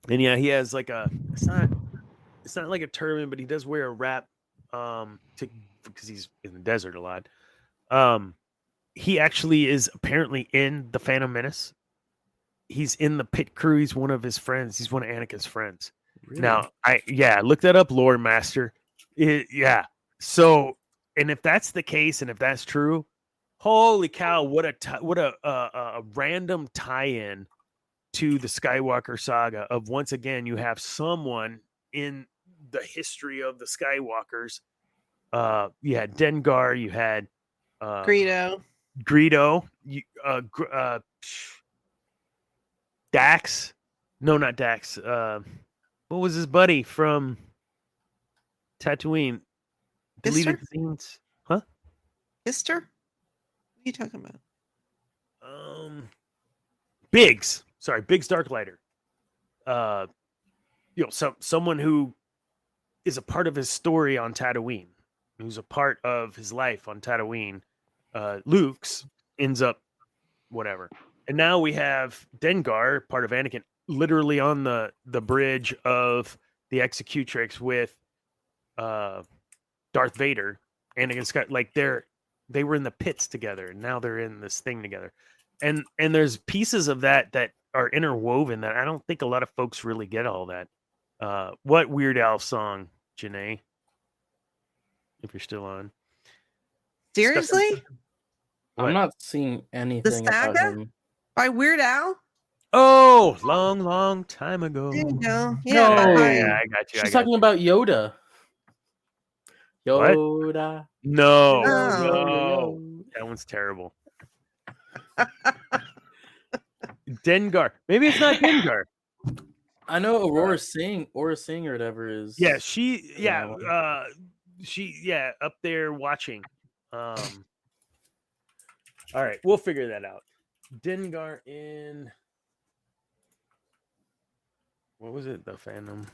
and yeah, he has like it's not like a turban, but he does wear a wrap because he's in the desert a lot. He actually is apparently in the Phantom Menace. He's in the pit crew. He's one of his friends. He's one of Anakin's friends.
Really?
Now, look that up, Lore Master. So, and if that's the case, and if that's true, holy cow! What a random tie-in to the Skywalker saga. Of once again, you have someone in the history of the Skywalkers. You had Dengar. You had
Greedo.
Dax. No, not Dax. What was his buddy from Tatooine? Deleted
Fister?
scenes. Huh?
Fister? What are you talking about?
Biggs. Sorry, Biggs Darklighter. Someone who is a part of his story on Tatooine, who's a part of his life on Tatooine. Luke's ends up whatever. And now we have Dengar, part of Anakin, literally on the bridge of the Executrix with Darth Vader. Anakin's got like they were in the pits together, and now they're in this thing together. And there's pieces of that are interwoven that I don't think a lot of folks really get all that. What Weird Al song, Janae? If you're still on.
Seriously?
What?
I'm not seeing anything about
Saga?
him.
By Weird Al?
Oh, long time ago.
There you go.
No.
Yeah, I got you.
She's talking about Yoda.
What?
Yoda.
No,
Oh.
no, that one's terrible. Dengar. Maybe it's not Dengar.
I know Aurora Singh or whatever is.
Yeah, she.
Yeah.
She. Up there watching. All right, we'll figure that out. Dengar in. What was it? The Phantom.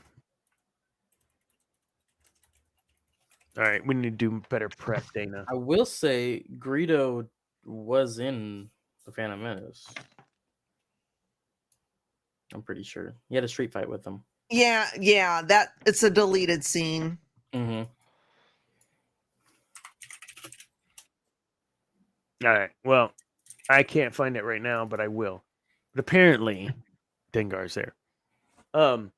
All right, we need to do better prep, Dana.
I will say Greedo was in the Phantom Menace. I'm pretty sure he had a street fight with him.
Yeah, that it's a deleted scene.
Mm-hmm.
All right. Well, I can't find it right now, but I will. But apparently, Dengar's there. And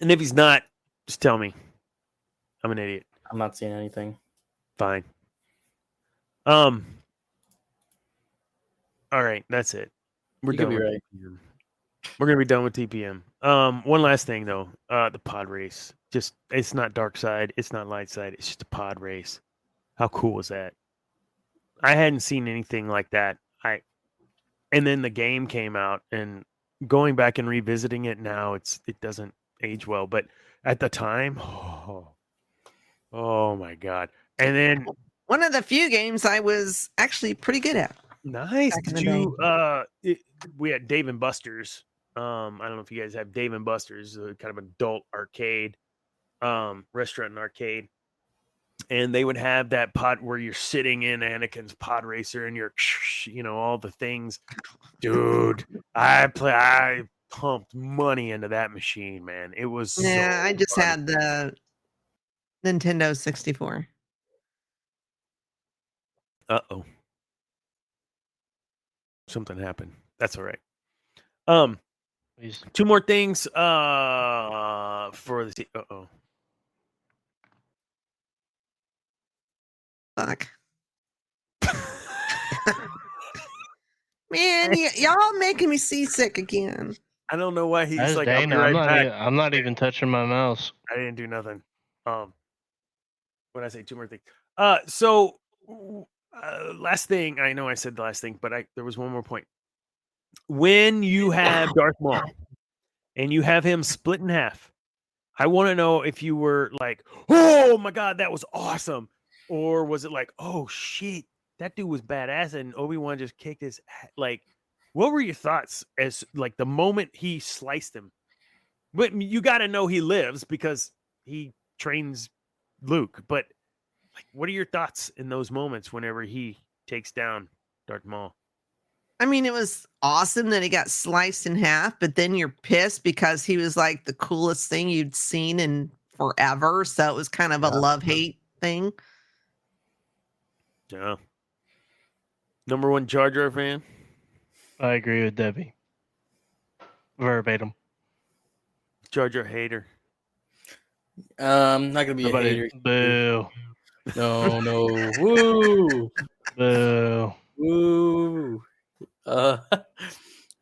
if he's not, just tell me. I'm an idiot.
I'm not seeing anything.
Fine. All right, that's it. We're
You could
done.
be
with
right.
TPM. We're gonna be done with TPM. One last thing though. The pod race. Just it's not dark side, it's not light side, it's just a pod race. How cool was that? I hadn't seen anything like that. And then the game came out, and going back and revisiting it now, it doesn't age well. But at the time, oh my god! And then
One of the few games I was actually pretty good at.
nice.
Back in
Did
the
you? We had Dave and Buster's. I don't know if you guys have Dave and Buster's, kind of adult arcade, restaurant and arcade. And they would have that pod where you're sitting in Anakin's pod racer and you're, all the things. Dude, I pumped money into that machine, man. It was
I just
fun.
had the Nintendo 64.
Uh-oh. Something happened. That's all right.
Please.
Two more things for the uh-oh.
Fuck. Man, y'all making me seasick again.
I don't know why he's
That's
like,
Dana.
I'll be right back.
I'm not even touching my mouse.
I didn't do nothing. When I say two more things. So last thing, I know I said the last thing, but there was one more point. When you have Darth Maul and you have him split in half, I want to know if you were like, oh my God, that was awesome. Or was it like, oh shit, that dude was badass and Obi-Wan just kicked his like, what were your thoughts as like the moment he sliced him? But you got to know he lives because he trains Luke. But like, what are your thoughts in those moments whenever he takes down Darth Maul?
I mean, it was awesome that he got sliced in half, but then you're pissed because he was like the coolest thing you'd seen in forever. So it was kind of a love-hate thing.
Yeah. Number one Jar Jar fan?
I agree with Debbie. Verbatim.
Jar Jar hater.
Not gonna be a hater.
Boo.
No. Woo.
Boo.
Woo. I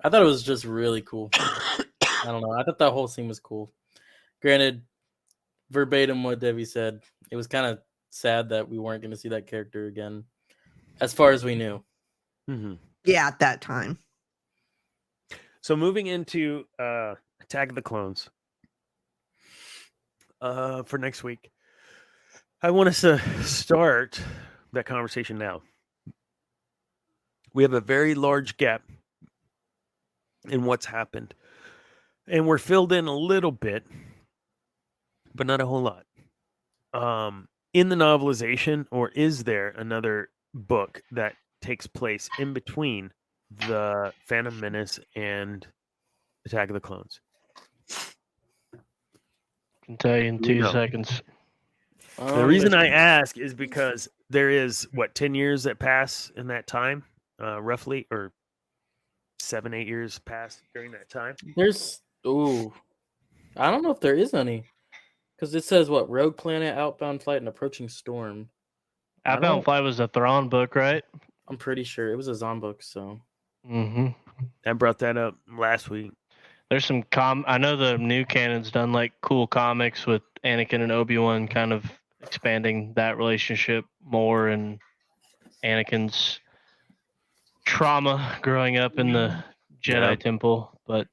thought it was just really cool. I don't know. I thought that whole scene was cool. Granted, verbatim what Debbie said, it was kind of sad that we weren't going to see that character again, as far as we knew.
Mm-hmm.
Yeah, at that time.
So moving into Attack of the Clones for next week, I want us to start that conversation now. We have a very large gap in what's happened, and we're filled in a little bit, but not a whole lot. In the novelization, or is there another book that takes place in between the Phantom Menace and Attack of the Clones?
I can tell you in 2 seconds.
The reason I ask is because there is 10 years that pass in that time, roughly, or 7-8 years passed during that time.
There's I don't know if there is any, because it says what Rogue Planet, Outbound Flight, and Approaching Storm.
Outbound Flight was a Thrawn book, right?
I'm pretty sure it was a Zon book. So
Mm-hmm.
I brought that up last week.
There's some I know the new canon's done like cool comics with Anakin and Obi-Wan, kind of expanding that relationship more, and Anakin's trauma growing up in the Jedi Temple. But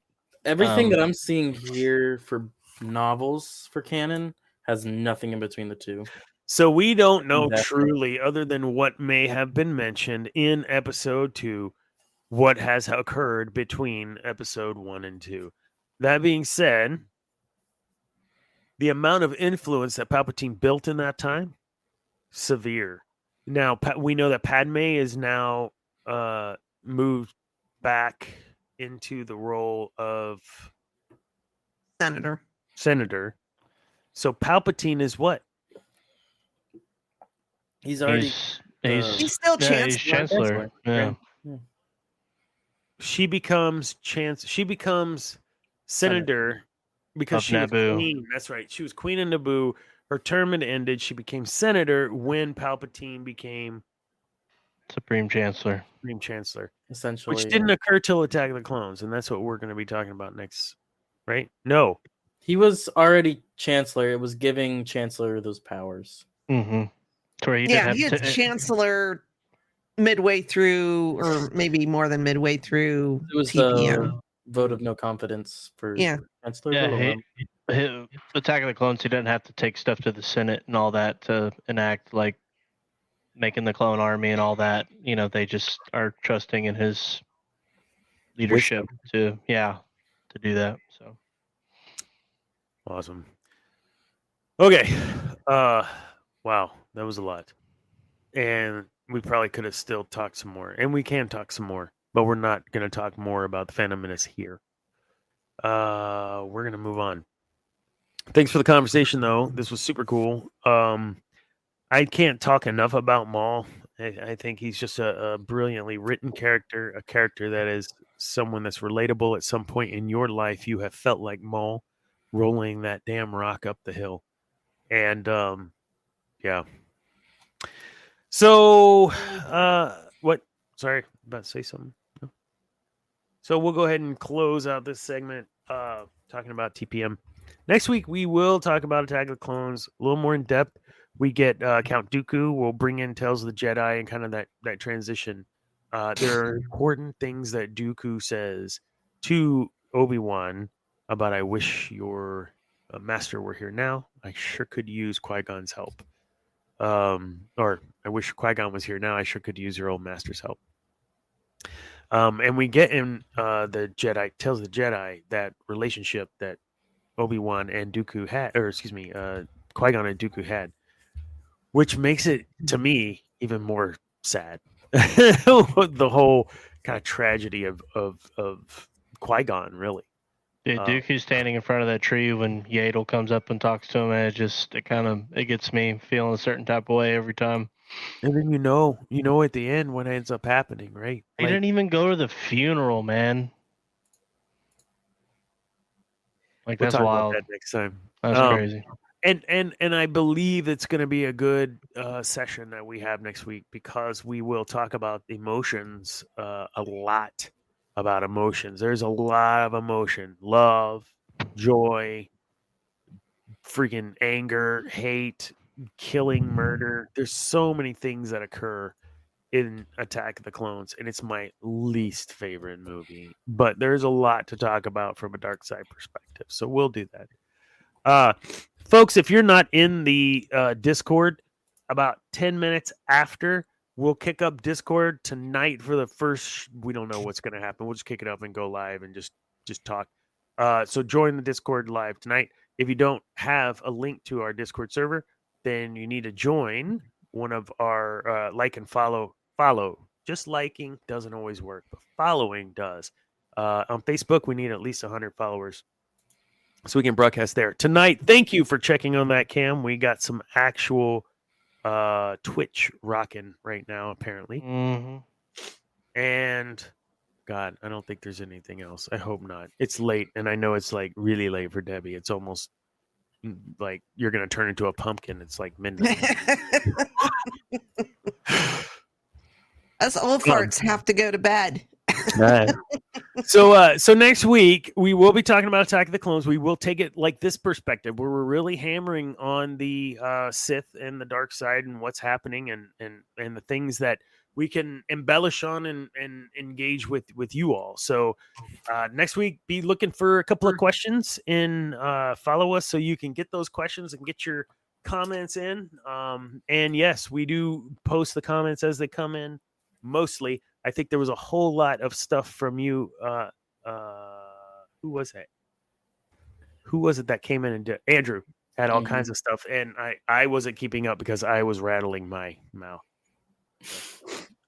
everything that I'm seeing here for novels for canon has nothing in between the two.
So we don't know truly, other than what may have been mentioned in episode 2, what has occurred between episode 1 and 2. That being said, the amount of influence that Palpatine built in that time, severe. Now, we know that Padme is now moved back into the role of
Senator.
So Palpatine is what?
He's already
he's still chancellor.
He's chancellor. Yeah.
She becomes senator because she was queen. That's right. She was queen in Naboo. Her term had ended. She became senator when Palpatine became
Supreme Chancellor.
Essentially.
Which didn't occur till Attack of the Clones, and that's what we're going to be talking about next, right? No.
He was already Chancellor. It was giving Chancellor those powers.
Mm-hmm.
He had Chancellor midway through, or maybe more than midway through.
It was
TPM.
the vote of no confidence for Chancellor.
Yeah, Attack of the Clones, he didn't have to take stuff to the Senate and all that to enact, like, making the clone army and all that. You know, they just are trusting in his leadership to do that. So
awesome. Okay. Wow, that was a lot. And we probably could have still talked some more. And we can talk some more, but we're not going to talk more about the Phantom Menace here. We're going to move on. Thanks for the conversation, though. This was super cool. I can't talk enough about Maul. I think he's just a brilliantly written character, a character that is someone that's relatable. At some point in your life, you have felt like Maul rolling that damn rock up the hill. And, yeah. So, what? Sorry, about to say something. No? So we'll go ahead and close out this segment talking about TPM. Next week, we will talk about Attack of the Clones a little more in depth. We get Count Dooku. We'll bring in Tales of the Jedi and kind of that transition. There are important things that Dooku says to Obi-Wan about, I wish your master were here now. I sure could use Qui-Gon's help. Or I wish Qui-Gon was here now. I sure could use your old master's help. And we get in the Jedi, Tales of the Jedi, that relationship that Obi-Wan and Dooku had, Qui-Gon and Dooku had, which makes it, to me, even more sad. The whole kind of tragedy of Qui-Gon, really.
Dude, Dooku's standing in front of that tree when Yaddle comes up and talks to him, and it gets me feeling a certain type of way every time.
And then you know at the end what ends up happening, right?
He didn't even go to the funeral, man. Like,
we'll
that's
talk
wild.
about that next time.
That's crazy.
And I believe it's going to be a good session that we have next week, because we will talk about emotions a lot. About emotions. There's a lot of emotion. Love, joy, freaking anger, hate, killing, murder. There's so many things that occur in Attack of the Clones, and it's my least favorite movie. But there's a lot to talk about from a dark side perspective, so we'll do that. Folks, if you're not in the Discord, about 10 minutes after, we'll kick up Discord tonight for the first. We don't know what's going to happen. We'll just kick it up and go live and just talk. So join the Discord live tonight. If you don't have a link to our Discord server, then you need to join one of our like and follow. Just liking doesn't always work, but following does. On Facebook, we need at least 100 followers so we can broadcast there tonight. Thank you for checking on that, Cam. We got some actual Twitch rocking right now, apparently.
Mm-hmm.
And God, I don't think there's anything else. I hope not. It's late, and I know it's like really late for Debbie. It's almost like you're gonna turn into a pumpkin. It's like midnight.
Us old farts have to go to bed.
So next week we will be talking about Attack of the Clones. We will take it like this perspective, where we're really hammering on the Sith and the dark side and what's happening and the things that we can embellish on and engage with you all. So next week, be looking for a couple of questions and follow us so you can get those questions and get your comments in. And yes, we do post the comments as they come in. Mostly, I think there was a whole lot of stuff from you. Who was that? Who was it that came in and did? Andrew had all kinds of stuff, and I wasn't keeping up because I was rattling my mouth.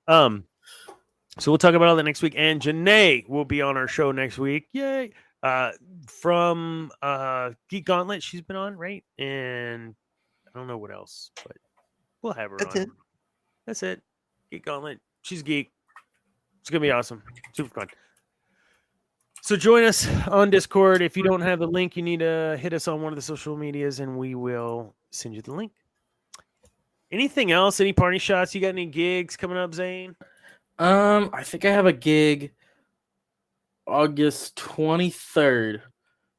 So we'll talk about all that next week, and Janae will be on our show next week. Yay! From Geek Gauntlet, she's been on, right? And I don't know what else, but we'll have her on. That's it. Geek Gauntlet. She's geek. It's gonna be awesome. Super fun. So join us on Discord. If you don't have the link, you need to hit us on one of the social medias, and we will send you the link. Anything else? Any party shots? You got any gigs coming up, Zane?
I think I have a gig August 23rd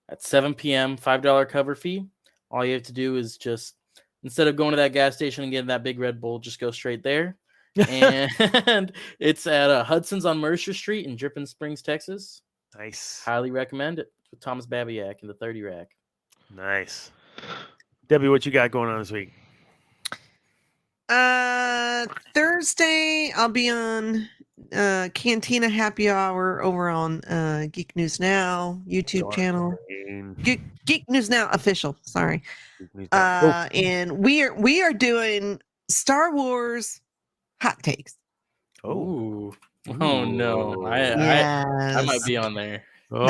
at 7 p.m. $5 cover fee. All you have to do is just, instead of going to that gas station and getting that big Red Bull, just go straight there. And it's at Hudson's on Mercer Street in Dripping Springs, Texas.
Nice.
Highly recommend it. With Thomas Babiak in the 30 rack.
Nice. Debbie, what you got going on this week?
Thursday I'll be on Cantina Happy Hour over on Geek News Now YouTube channel. Geek News Now official. Sorry. And we are doing Star Wars hot takes.
Oh no! I might be on there.
Oh,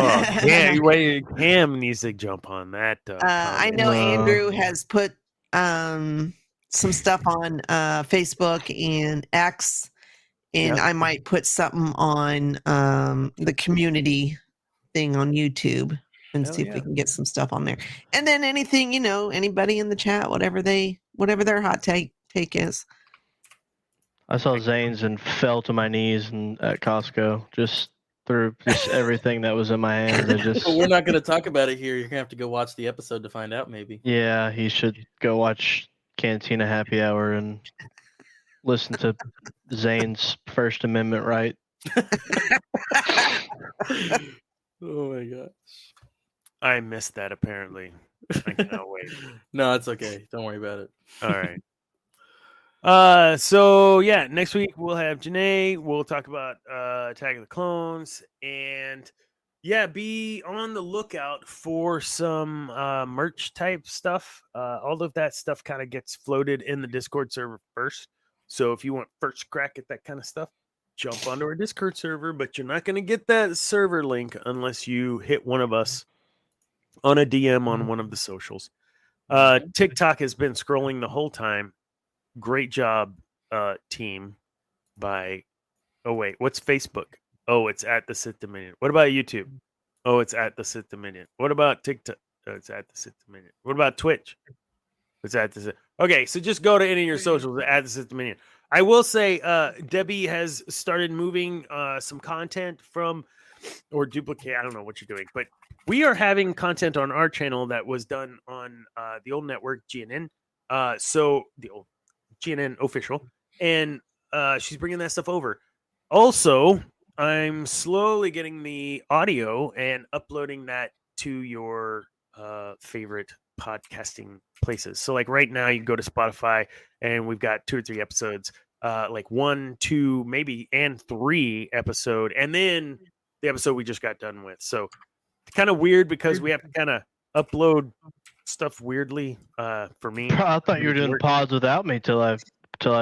Cam needs to jump on that.
I know Andrew has put some stuff on Facebook and X, and I might put something on the community thing on YouTube and see if we can get some stuff on there. And then anything, anybody in the chat, whatever their hot take is.
I saw Zane's and fell to my knees at Costco just through just everything that was in my hands.
But we're not going to talk about it here. You're going to have to go watch the episode to find out, maybe.
Yeah, he should go watch Cantina Happy Hour and listen to Zane's First Amendment right.
Oh my gosh.
I missed that apparently. I cannot wait.
No, it's okay. Don't worry about it.
All right. So yeah, next week we'll have Janae. We'll talk about Attack of the Clones, and be on the lookout for some merch type stuff. All of that stuff kind of gets floated in the Discord server first. So if you want first crack at that kind of stuff, jump onto our Discord server, but you're not going to get that server link unless you hit one of us on a DM on one of the socials. TikTok has been scrolling the whole time. Great job, team. What's Facebook? Oh, it's at the Sith Dominion. What about YouTube? Oh, it's at the Sith Dominion. What about TikTok? Oh, it's at the Sith Dominion. What about Twitch? It's at the Sith. Okay, so just go to any of your socials at the Sith Dominion. I will say, Debbie has started moving some content from, or duplicate. I don't know what you're doing, but we are having content on our channel that was done on the old network, GNN. So the old GNN official, and she's bringing that stuff over. Also, I'm slowly getting the audio and uploading that to your favorite podcasting places. So like right now you go to Spotify and we've got 2 or 3 episodes, like 1, 2, maybe and 3 episode, and then the episode we just got done with. So it's kind of weird because we have to kind of upload stuff weirdly for me.
I thought you were doing the pods without me till I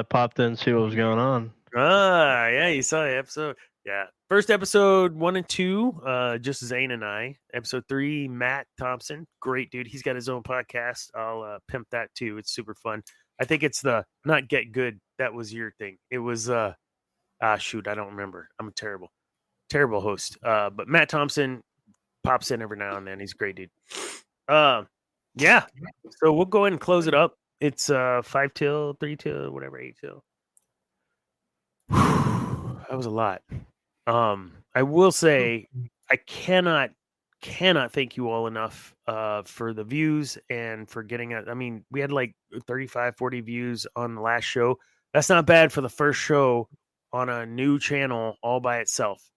popped in and see what was going on.
Yeah, you saw the episode. Yeah, first episode 1 and 2, just Zane and I. Episode 3, Matt Thompson, great dude. He's got his own podcast. I'll pimp that too. It's super fun. I think it's the not get good. That was your thing. It was shoot, I don't remember. I'm terrible. terrible host. But Matt Thompson pops in every now and then. He's a great dude. Yeah. So we'll go ahead and close it up. It's 5 till, 3 till, whatever, 8 till. That was a lot. I will say I cannot thank you all enough for the views and for getting it. I mean, we had like 35, 40 views on the last show. That's not bad for the first show on a new channel all by itself.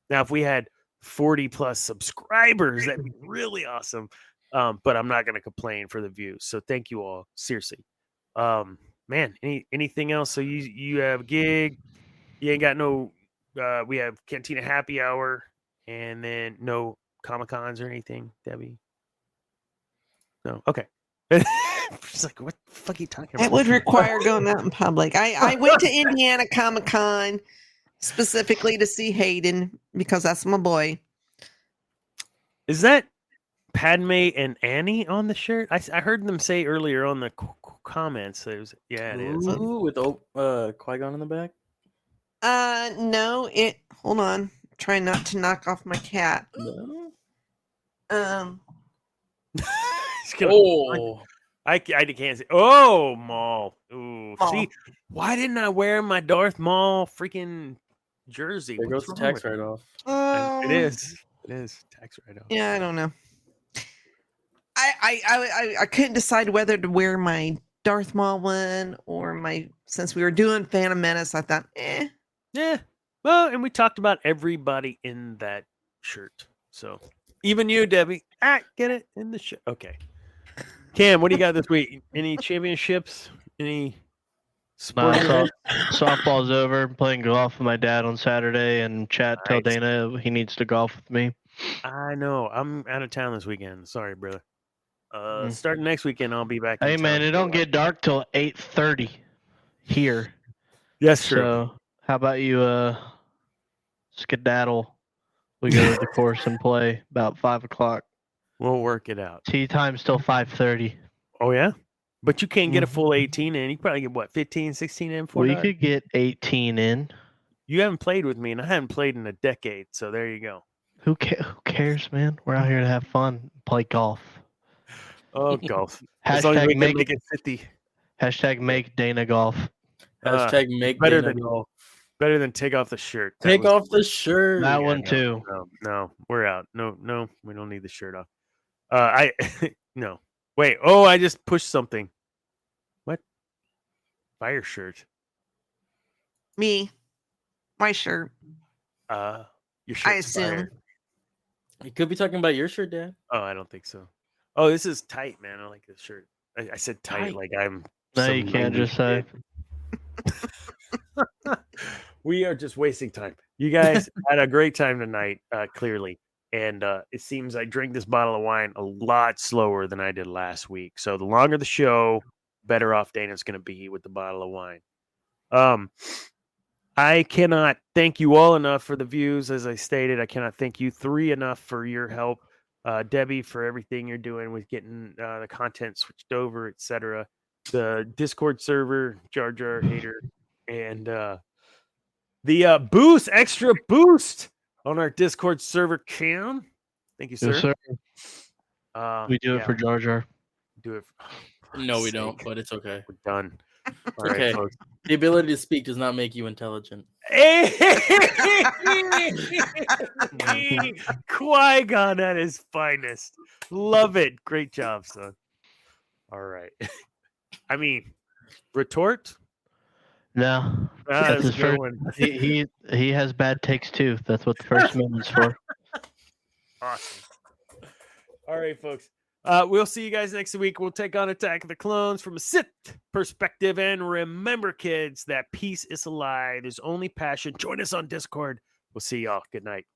Now, if we had 40 plus subscribers, that'd be really awesome. But I'm not going to complain for the views. So thank you all. Seriously. Man, anything else? So you have gig. You ain't got no, we have Cantina Happy Hour and then no Comic-Cons or anything, Debbie? No. Okay. She's like, what the fuck are you talking about?
It would require going out in public. I went to Indiana Comic-Con specifically to see Hayden because that's my boy.
Is that Padme and Annie on the shirt? I heard them say earlier on the comments. It was, yeah, it is.
Ooh, with Qui-Gon in the back.
No, hold on. Trying not to knock off my cat.
No.
I can't say. Oh, Maul. Ooh,
Maul.
See, why didn't I wear my Darth Maul freaking jersey?
There goes the tax write-off.
It is tax write-off.
Yeah, I don't know. I couldn't decide whether to wear my Darth Maul one or since we were doing Phantom Menace, I thought,
Yeah. Well, and we talked about everybody in that shirt. So even you, Debbie. Get it in the shirt. Okay. Cam, what do you got this week? Any championships? Any sports?
Softball's over. I'm playing golf with my dad on Saturday, and tell Dana he needs to golf with me.
I know. I'm out of town this weekend. Sorry, brother. Starting next weekend, I'll be back.
Hey, man, it don't get dark till 8:30 here.
Yes, true.
So how about you skedaddle? We go to the course and play about 5 o'clock.
We'll work it out.
Tee time's till 5:30.
Oh, yeah? But you can't get a full 18 in. You can probably get, what, 15, 16 in?
We could get 18 in.
You haven't played with me, and I haven't played in a decade, so there you go.
Who cares, man? We're out here to have fun, play golf.
Oh, golf. As long as we can make it 50.
Hashtag make Dana golf.
Hashtag make
better
Dana
than
golf.
Better than take off the shirt.
Take off the shirt.
That one too.
No, we're out. No, we don't need the shirt off. No. Wait. Oh, I just pushed something. What? Fire shirt.
me, my shirt.
Your shirt's
I assume.
fire.
You could be talking about your shirt, Dad.
Oh, I don't think so. Oh, this is tight, man. I like this shirt. I said tight, like I'm.
No, you can't just say.
We are just wasting time. You guys had a great time tonight, clearly. And it seems I drank this bottle of wine a lot slower than I did last week. So the longer the show, better off Dana's going to be with the bottle of wine. I cannot thank you all enough for the views. As I stated, I cannot thank you three enough for your help. Debbie, for everything you're doing with getting the content switched over, etc. The Discord server, Jar Jar Hater, and the boost, extra boost on our Discord server, Cam. Thank you, sir.
Yes, sir. We do it for Jar Jar.
Do it.
No, we don't, but it's okay.
We're done. All
Okay.
right, folks.
The ability to speak does not make you intelligent.
Qui-Gon at his finest. Love it. Great job, son. All right. I mean, retort?
No.
That's
his
a good
first,
one.
he has bad takes too. That's what the first minute's for.
Awesome. All right, folks. We'll see you guys next week. We'll take on Attack of the Clones from a Sith perspective. And remember, kids, that peace is a lie. There's only passion. Join us on Discord. We'll see y'all. Good night.